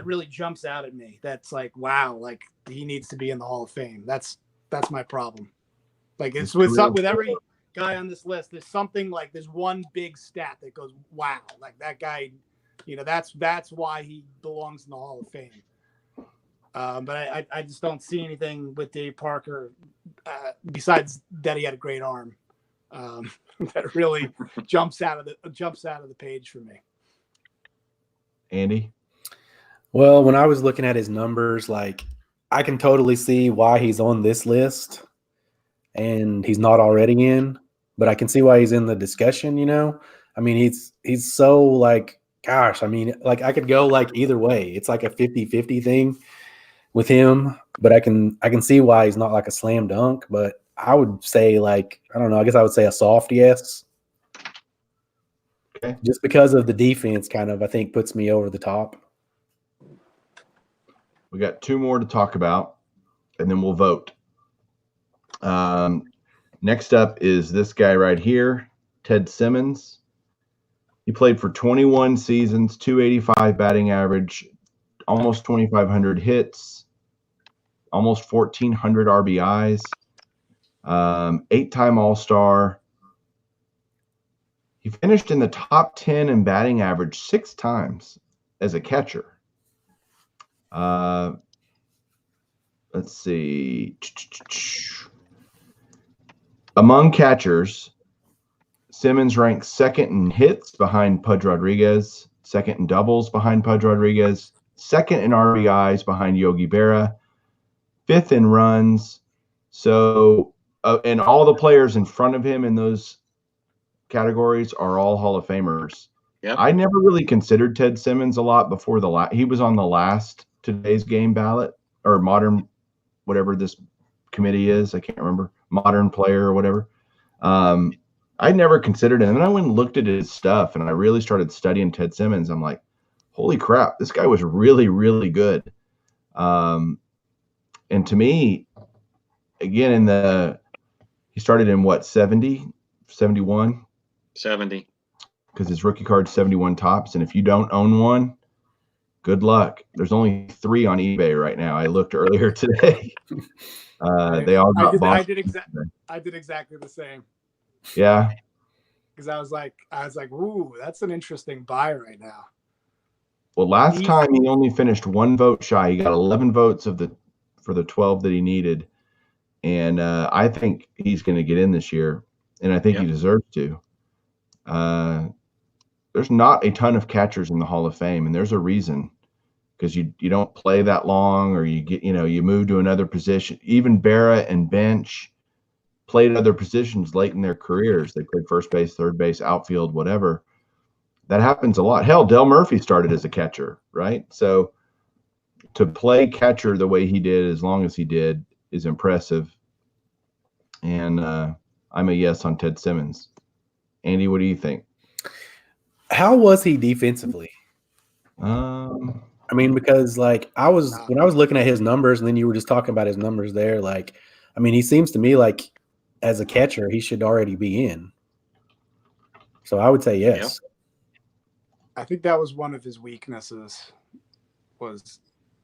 really jumps out at me. That's like, wow, like he needs to be in the Hall of Fame. That's my problem. Like it's with every guy on this list. There's something like there's one big stat that goes, wow, like that guy. That's why he belongs in the Hall of Fame. But I just don't see anything with Dave Parker besides that he had a great arm that really jumps out of the page for me. Andy? Well, when I was looking at his numbers, like I can totally see why he's on this list and he's not already in, but I can see why he's in the discussion, I mean, he's so like, gosh, I mean, like I could go like either way. It's like a 50-50 thing with him, but I can see why he's not like a slam dunk, but I would say like, I don't know, I guess I would say a soft yes. Okay. Just because of the defense kind of, I think, puts me over the top. We got two more to talk about, and then we'll vote. Next up is this guy right here, Ted Simmons. He played for 21 seasons, 285 batting average, almost 2,500 hits, almost 1,400 RBIs, 8-time All-Star. He finished in the top 10 in batting average 6 times as a catcher. Let's see. Among catchers, Simmons ranks second in hits behind Pudge Rodriguez, second in doubles behind Pudge Rodriguez, second in RBIs behind Yogi Berra, fifth in runs. So, and all the players in front of him in those categories are all Hall of Famers. Yep. I never really considered Ted Simmons a lot before he was on the last Today's Game ballot or modern, whatever this committee is. I can't remember, modern player or whatever. I never considered him. And then I went and looked at his stuff and I really started studying Ted Simmons. I'm like, holy crap, this guy was really, really good. And to me, again, he started in what, 70, 71? 70. Because his rookie card's 71 tops. And if you don't own one, good luck. There's only 3 on eBay right now. I looked earlier today. They all got bought. I did exactly the same. Yeah. Because I was like, ooh, that's an interesting buy right now. Well, last time he only finished 1 vote shy. He got 11 votes for the 12 that he needed. And I think he's going to get in this year. And I think he deserves to. There's not a ton of catchers in the Hall of Fame, and there's a reason. Because you don't play that long, or you move to another position. Even Berra and Bench played other positions late in their careers. They played first base, third base, outfield, whatever. That happens a lot. Hell, Del Murphy started as a catcher, right? So to play catcher the way he did, as long as he did, is impressive. And I'm a yes on Ted Simmons. Andy, what do you think? How was he defensively? I mean, because like when I was looking at his numbers, and then you were just talking about his numbers there, like, I mean, he seems to me like as a catcher, he should already be in. So I would say yes. I think that was one of his weaknesses. Was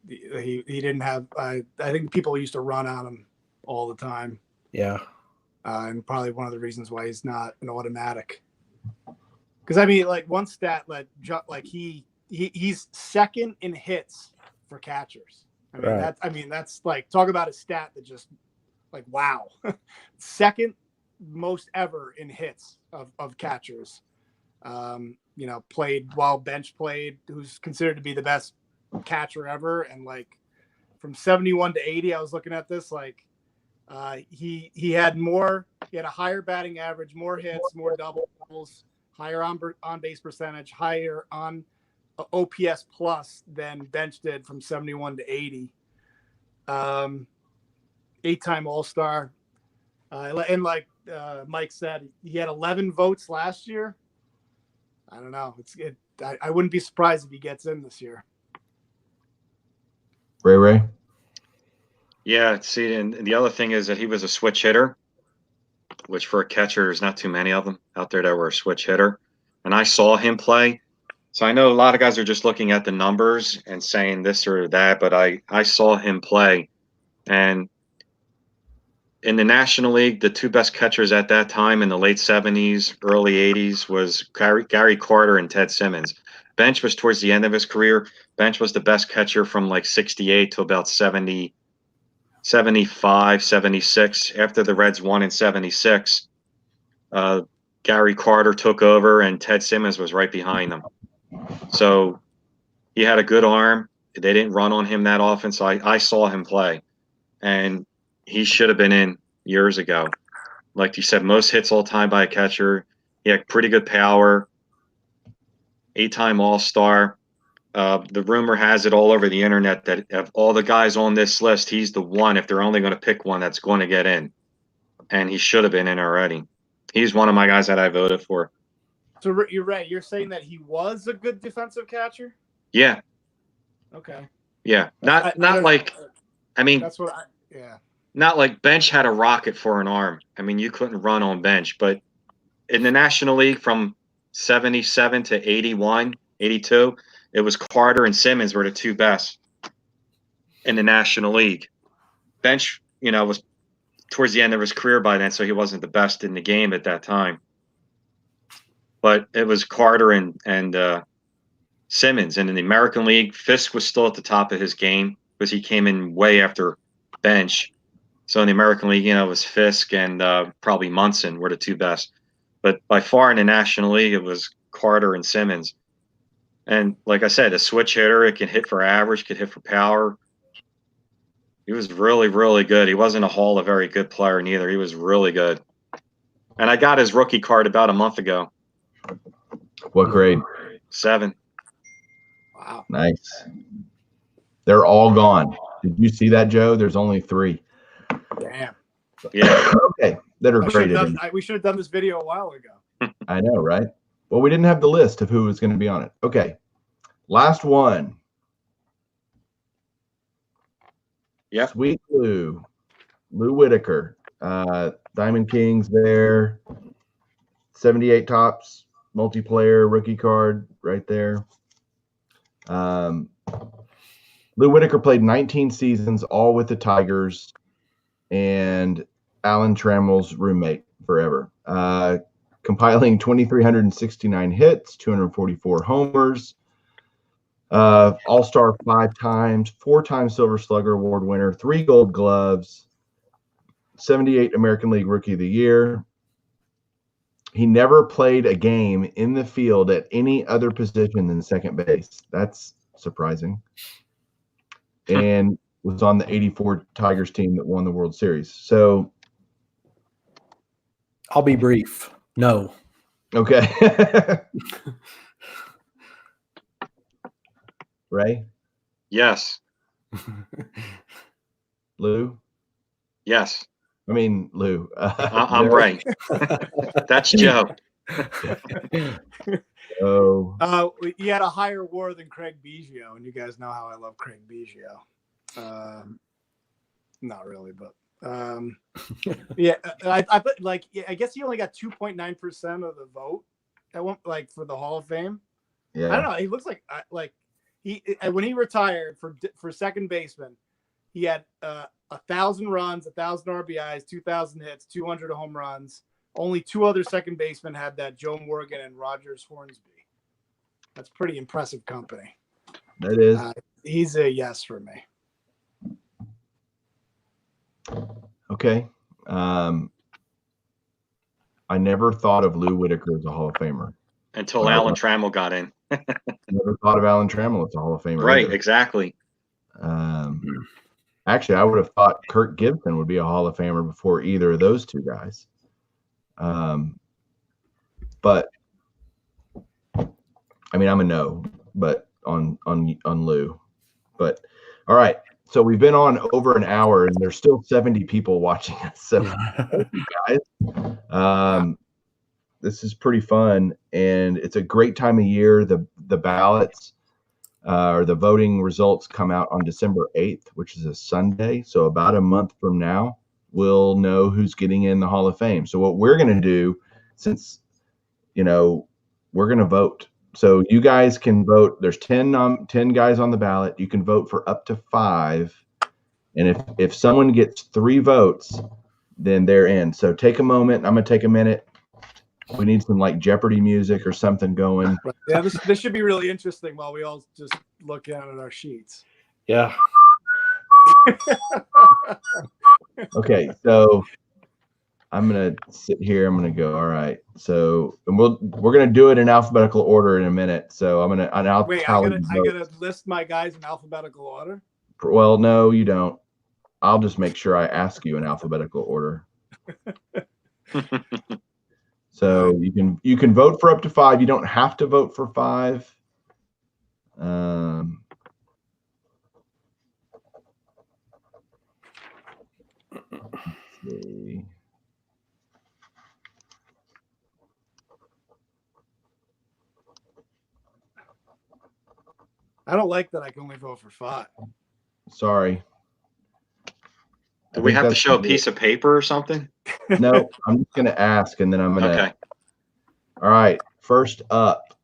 he didn't have? I think people used to run on him all the time. Yeah. and probably one of the reasons why he's not an automatic. Because I mean, like one stat, like he's second in hits for catchers. I mean that's like talk about a stat that just like wow, second most ever in hits of catchers. Played while Bench played, who's considered to be the best catcher ever, and like from 71 to 80, I was looking at this like. He had a higher batting average, more hits, more doubles, higher on base percentage, higher on OPS plus than Bench did from 71 to 80. 8-time All-Star. And like Mike said, he had 11 votes last year. I don't know. I wouldn't be surprised if he gets in this year. Ray. Yeah, see, and the other thing is that he was a switch hitter, which for a catcher, there's not too many of them out there that were a switch hitter. And I saw him play. So I know a lot of guys are just looking at the numbers and saying this or that, but I saw him play. And in the National League, the two best catchers at that time in the late 70s, early 80s was Gary Carter and Ted Simmons. Bench was towards the end of his career. Bench was the best catcher from like 68 to about 70. 75, 76. After the Reds won in 76, Gary Carter took over and Ted Simmons was right behind him. So he had a good arm. They didn't run on him that often, so I saw him play. And he should have been in years ago. Like you said, most hits all time by a catcher. He had pretty good power. 8-time All-Star. The rumor has it all over the internet that of all the guys on this list, he's the one, if they're only going to pick one, that's going to get in. And he should have been in already. He's one of my guys that I voted for. So you're right. You're saying that he was a good defensive catcher? Yeah. Okay. Yeah. Not like Bench had a rocket for an arm. I mean, you couldn't run on Bench. But in the National League from 77 to 81, 82, it was Carter and Simmons were the two best in the National League. Bench, was towards the end of his career by then, so he wasn't the best in the game at that time. But it was Carter and Simmons. And in the American League, Fisk was still at the top of his game because he came in way after Bench. So in the American League, it was Fisk and probably Munson were the two best. But by far in the National League, it was Carter and Simmons. And like I said, a switch hitter, it can hit for average, could hit for power. He was really, really good. He wasn't a Hall of very good player neither. He was really good. And I got his rookie card about a month ago. What grade? 7. Wow. Nice. They're all gone. Did you see that, Joe? There's only 3. Damn. Yeah. Okay. That are graded. We should have done this video a while ago. I know, right? Well, we didn't have the list of who was going to be on it. Okay. Last one. Yeah. Sweet Lou Whitaker. Diamond Kings there. 78 tops, multiplayer rookie card right there. Lou Whitaker played 19 seasons, all with the Tigers, and Alan Trammell's roommate forever. Compiling 2,369 hits, 244 homers, All-Star 5 times, 4-time Silver Slugger Award winner, 3 Gold Gloves, 78 American League Rookie of the Year. He never played a game in the field at any other position than second base. That's surprising. And was on the 84 Tigers team that won the World Series. So I'll be brief. No. Okay. Ray? Yes. Lou? Yes. I mean, Lou. I'm right. That's Joe. Oh. He had a higher WAR than Craig Biggio, and you guys know how I love Craig Biggio. Not really, but yeah, I guess he only got 2.9% of the vote. For the Hall of Fame. Yeah. I don't know. He looks like he when he retired for second baseman, He had 1,000 runs, 1,000 RBIs, 2,000 hits, 200 home runs. Only 2 other second basemen had that: Joe Morgan and Rogers Hornsby. That's pretty impressive company. That is. He's a yes for me. Okay. I never thought of Lou Whitaker as a Hall of Famer. Until Alan Trammell got in. Never thought of Alan Trammell as a Hall of Famer. Right, either. exactly. Actually, I would have thought Kirk Gibson would be a Hall of Famer before either of those two guys. But I mean, I'm a no, but on Lou. But all right. So we've been on over an hour, and there's still 70 people watching us. So, thank you guys. This is pretty fun, and it's a great time of year. The ballots or the voting results come out on December 8th, which is a Sunday. So about a month from now, we'll know who's getting in the Hall of Fame. So what we're going to do, since we're going to vote. So you guys can vote. There's 10 guys on the ballot. You can vote for up to 5. And if someone gets 3 votes, then they're in. So take a moment. I'm going to take a minute. We need some like Jeopardy music or something going. Yeah, this should be really interesting while we all just look at our sheets. Yeah. Okay, so I'm gonna sit here. I'm gonna go. All right. So we're gonna do it in alphabetical order in a minute. So I'm gonna. And I'll Wait, tally I gotta list my guys in alphabetical order. Well, no, you don't. I'll just make sure I ask you in alphabetical order. So you can vote for up to 5. You don't have to vote for 5. Let's see. I don't like that I can only vote for 5. Sorry. Do we have to show a piece of paper or something? No, I'm just going to ask, and then I'm going to. Okay. All right. First up,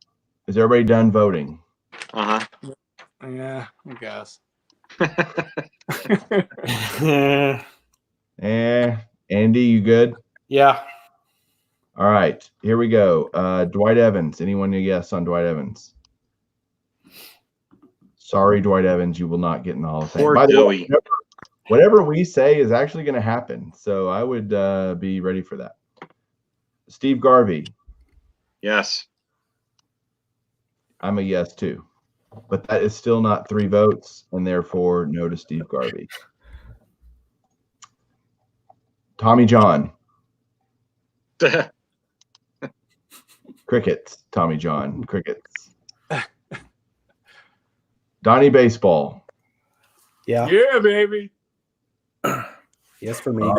is everybody done voting? Uh-huh. Yeah, I guess. Andy, you good? Yeah. All right. Here we go. Dwight Evans. Anyone a yes on Dwight Evans? Sorry, Dwight Evans, you will not get in the Hall of Fame. Poor By the way, Dewey. whatever we say is actually going to happen. So I would be ready for that. Steve Garvey. Yes. I'm a yes too. But that is still not 3 votes, and therefore no to Steve Garvey. Tommy John. Crickets. Tommy John. Crickets. Donnie Baseball. Yeah. Yeah, baby. Yes for me.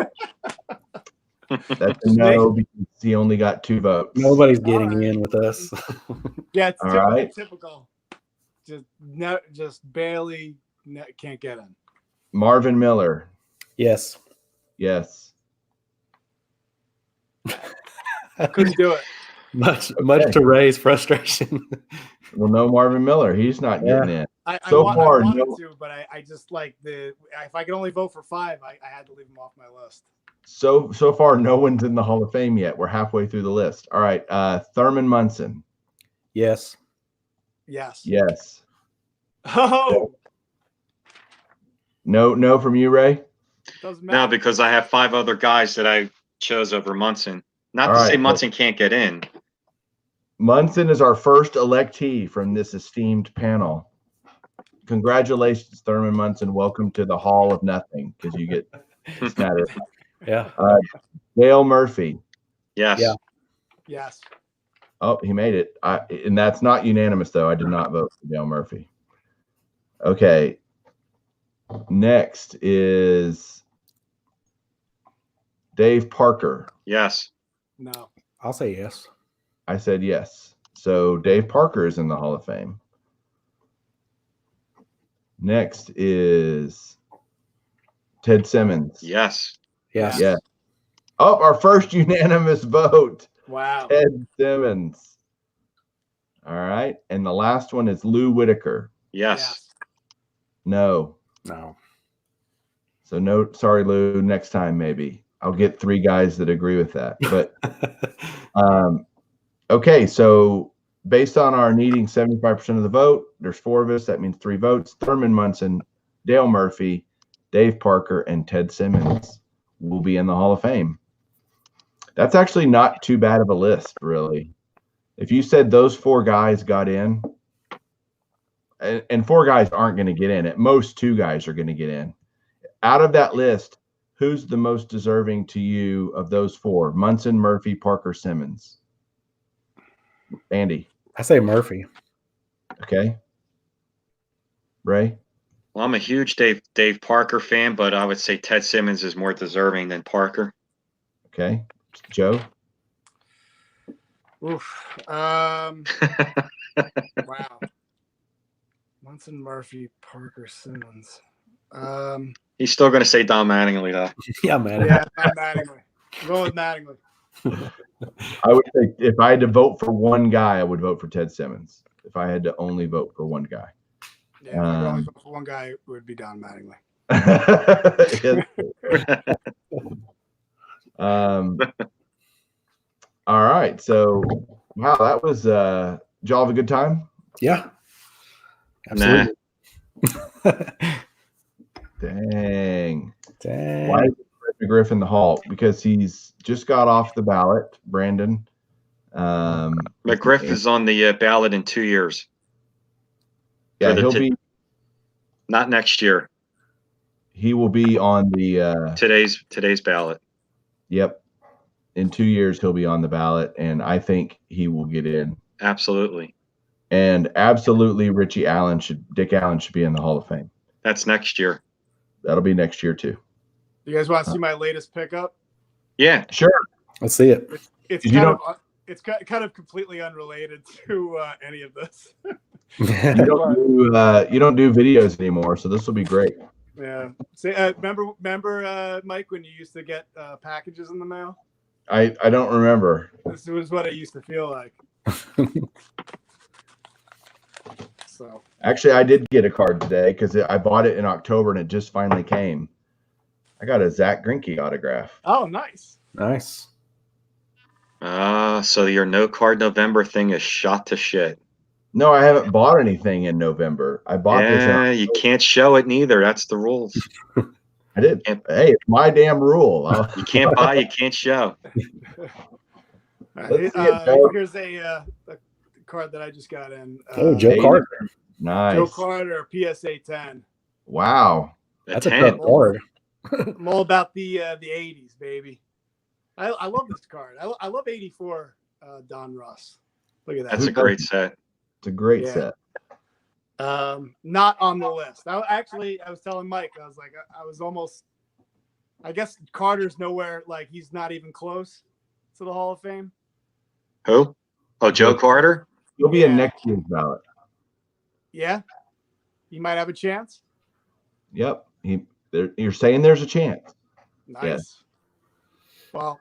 That's a no because he only got 2 votes. Nobody's getting in with us. Yeah, it's All typical. right. Typical. Just barely can't get in. Marvin Miller. Yes. Yes. Couldn't do it. Much to Ray's frustration. Well, no Marvin Miller. He's not getting in. I far, wanted no. to, but I just like if I could only vote for 5, I had to leave him off my list. So far, no one's in the Hall of Fame yet. We're halfway through the list. All right. Thurman Munson. Yes. Yes. Yes. Oh. No from you, Ray? Doesn't matter. No, because I have 5 other guys that I chose over Munson. Not All to right, say Munson can't get in. Munson is our first electee from this esteemed panel. Congratulations, Thurman Munson. Welcome to the Hall of Nothing, because you get snattered. Yeah. Dale Murphy. Yes. Yeah. Yes. Oh, he made it. And that's not unanimous, though. I did not vote for Dale Murphy. Okay. Next is Dave Parker. Yes. No. I'll say yes. I said yes. So Dave Parker is in the Hall of Fame. Next is Ted Simmons. Yes. Yes. Yeah. Oh, our first unanimous vote. Wow. Ted Simmons. All right. And the last one is Lou Whitaker. Yes. No. No. So no, sorry, Lou. Next time, maybe I'll get 3 guys that agree with that. But okay, so based on our needing 75% of the vote, there's 4 of us. That means 3 votes. Thurman Munson, Dale Murphy, Dave Parker, and Ted Simmons will be in the Hall of Fame. That's actually not too bad of a list, really. If you said those 4 guys got in, and 4 guys aren't going to get in, at most 2 guys are going to get in. Out of that list, who's the most deserving to you of those 4? Munson, Murphy, Parker, Simmons. Andy. I say Murphy. Okay. Ray? Well, I'm a huge Dave Parker fan, but I would say Ted Simmons is more deserving than Parker. Okay. Joe? Oof. Wow. Munson, Murphy, Parker, Simmons. He's still going to say Don Mattingly, though. Yeah, man. Yeah, not Mattingly. I'm going with Mattingly. I would say if I had to vote for one guy, I would vote for Ted Simmons. If I had to only vote for one guy. Yeah, if I could only vote for one guy, it would be Don Mattingly. All right. So, wow, that was did y'all have a good time? Yeah. Absolutely. Dang. Dang. Why is Fred McGriff in the Hall? Because he's just got off the ballot, Brandon. McGriff is on the ballot in 2 years. Yeah, he'll be. Not next year. He will be on the today's ballot. Yep. In 2 years, he'll be on the ballot, and I think he will get in. Absolutely. And absolutely, Dick Allen should be in the Hall of Fame. That's next year. That'll be next year too. You guys want to see my latest pickup? Yeah, sure. Let's see it. It's kind of completely unrelated to any of this. You don't do videos anymore, so this will be great. Yeah. Say, remember, Mike, when you used to get packages in the mail? I don't remember. This was what it used to feel like. So actually, I did get a card today because I bought it in October and it just finally came. I got a Zach Greinke autograph. Oh, nice. Nice. So your no card November thing is shot to shit. No, I haven't bought anything in November. I bought this. Yeah, you can't show it neither. That's the rules. I did. Hey, it's my damn rule. You can't buy, you can't show. Here's a card that I just got in. Joe Carter. Nice. Joe Carter, PSA 10. Wow. That's a tough card. I'm all about the 80s, baby. I love this card. I love 84 Don Russ. Look at that. That's a great set. It's a great set. Not on the list. I was telling Mike, I was like, I guess Carter's nowhere, like he's not even close to the Hall of Fame. Who? Oh, Joe Carter? He'll be in next year's ballot. Yeah. He might have a chance. Yep. You're saying there's a chance. Nice. Yes. Well,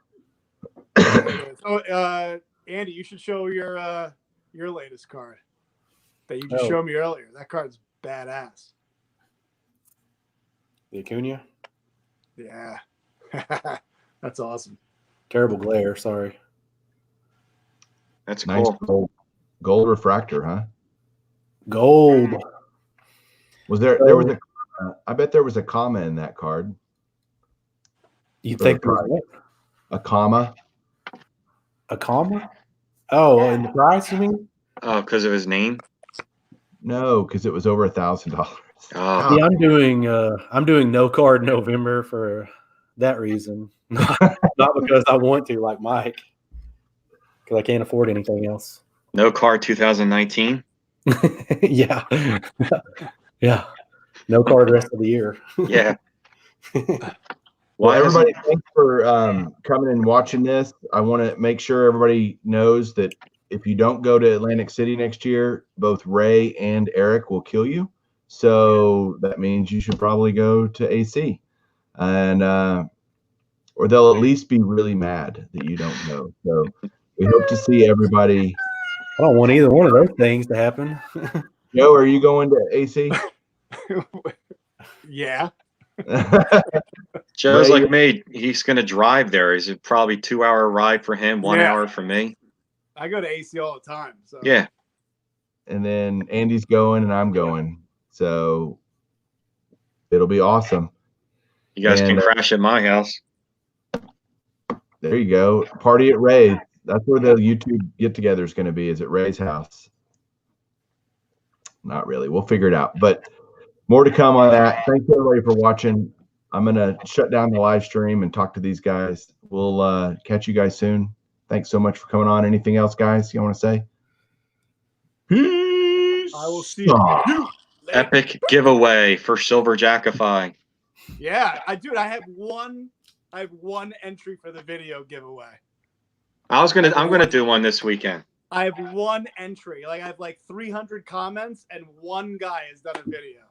so Andy, you should show your latest card that you just showed me earlier. That card's badass. The Acuna? Yeah. That's awesome. Terrible glare, sorry. That's nice cool. Gold refractor, huh? Gold. Was there was a I bet there was a comma in that card. You think there was what? A comma? A comma? Oh, in the price, you mean? Oh, because of his name? No, because it was over $1,000. Oh. Yeah, I'm doing no card November for that reason. Not because I want to, like Mike. Because I can't afford anything else. No card 2019? Yeah. Yeah. No card rest of the year. Yeah. Well, everybody, thanks for coming and watching this. I want to make sure everybody knows that if you don't go to Atlantic City next year, both Ray and Eric will kill you. So that means you should probably go to AC, and or they'll at least be really mad that you don't go. So we hope to see everybody. I don't want either one of those things to happen. Joe, are you going to AC? Yeah. Joe's Ray, like me. He's going to drive there. Is it probably 2-hour ride for him, 1 Yeah. hour for me? I go to AC all the time. So Yeah. and then Andy's going and I'm going. So it'll be awesome. You guys And can crash at my house. there you go. Party at Ray's. That's where the YouTube get together is going to be, is at Ray's house. Not really. We'll figure it out. But more to come on that. Thanks everybody for watching. I'm going to shut down the live stream and talk to these guys. We'll catch you guys soon. Thanks so much for coming on. Anything else, guys, you want to say? Peace. I will see you later. Epic giveaway for Silver Jackify. Yeah, I have one entry for the video giveaway. I'm gonna do one this weekend. I have one entry. Like I have like 300 comments, and one guy has done a video.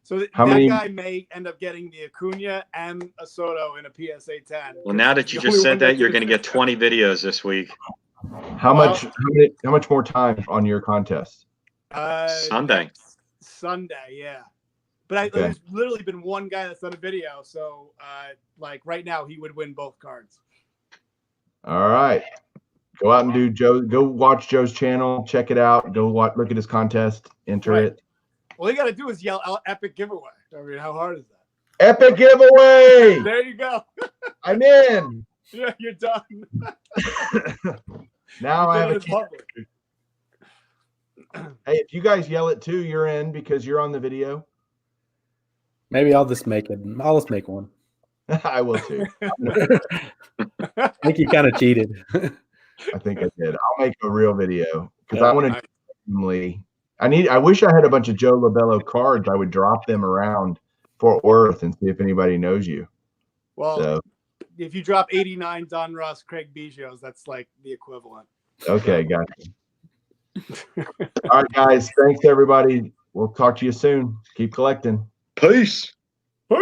So that guy may end up getting the Acuna and a Soto in a PSA 10. Well, now that you just said that, you're gonna get 20 videos this week. How much more time on your contest? Sunday. Sunday, yeah. But there's literally been one guy that's done a video, so like right now he would win both cards. All right. Go out and do go watch Joe's channel, check it out, look at his contest, enter it. All you gotta do is yell out epic giveaway. I mean, how hard is that? Epic giveaway! There you go. I'm in. Yeah, you're done. Now I have a public. Hey, if you guys yell it too, you're in because you're on the video. Maybe I'll just make it. I'll just make one. I will too. I think you kind of cheated. I think I did. I'll make a real video because I want to. I wish I had a bunch of Joe Labello cards. I would drop them around Fort Worth and see if anybody knows you. Well, if you drop 89 Don Russ, Craig Biggio's, that's like the equivalent. Okay, gotcha. All right, guys. Thanks, everybody. We'll talk to you soon. Keep collecting. Peace. Peace.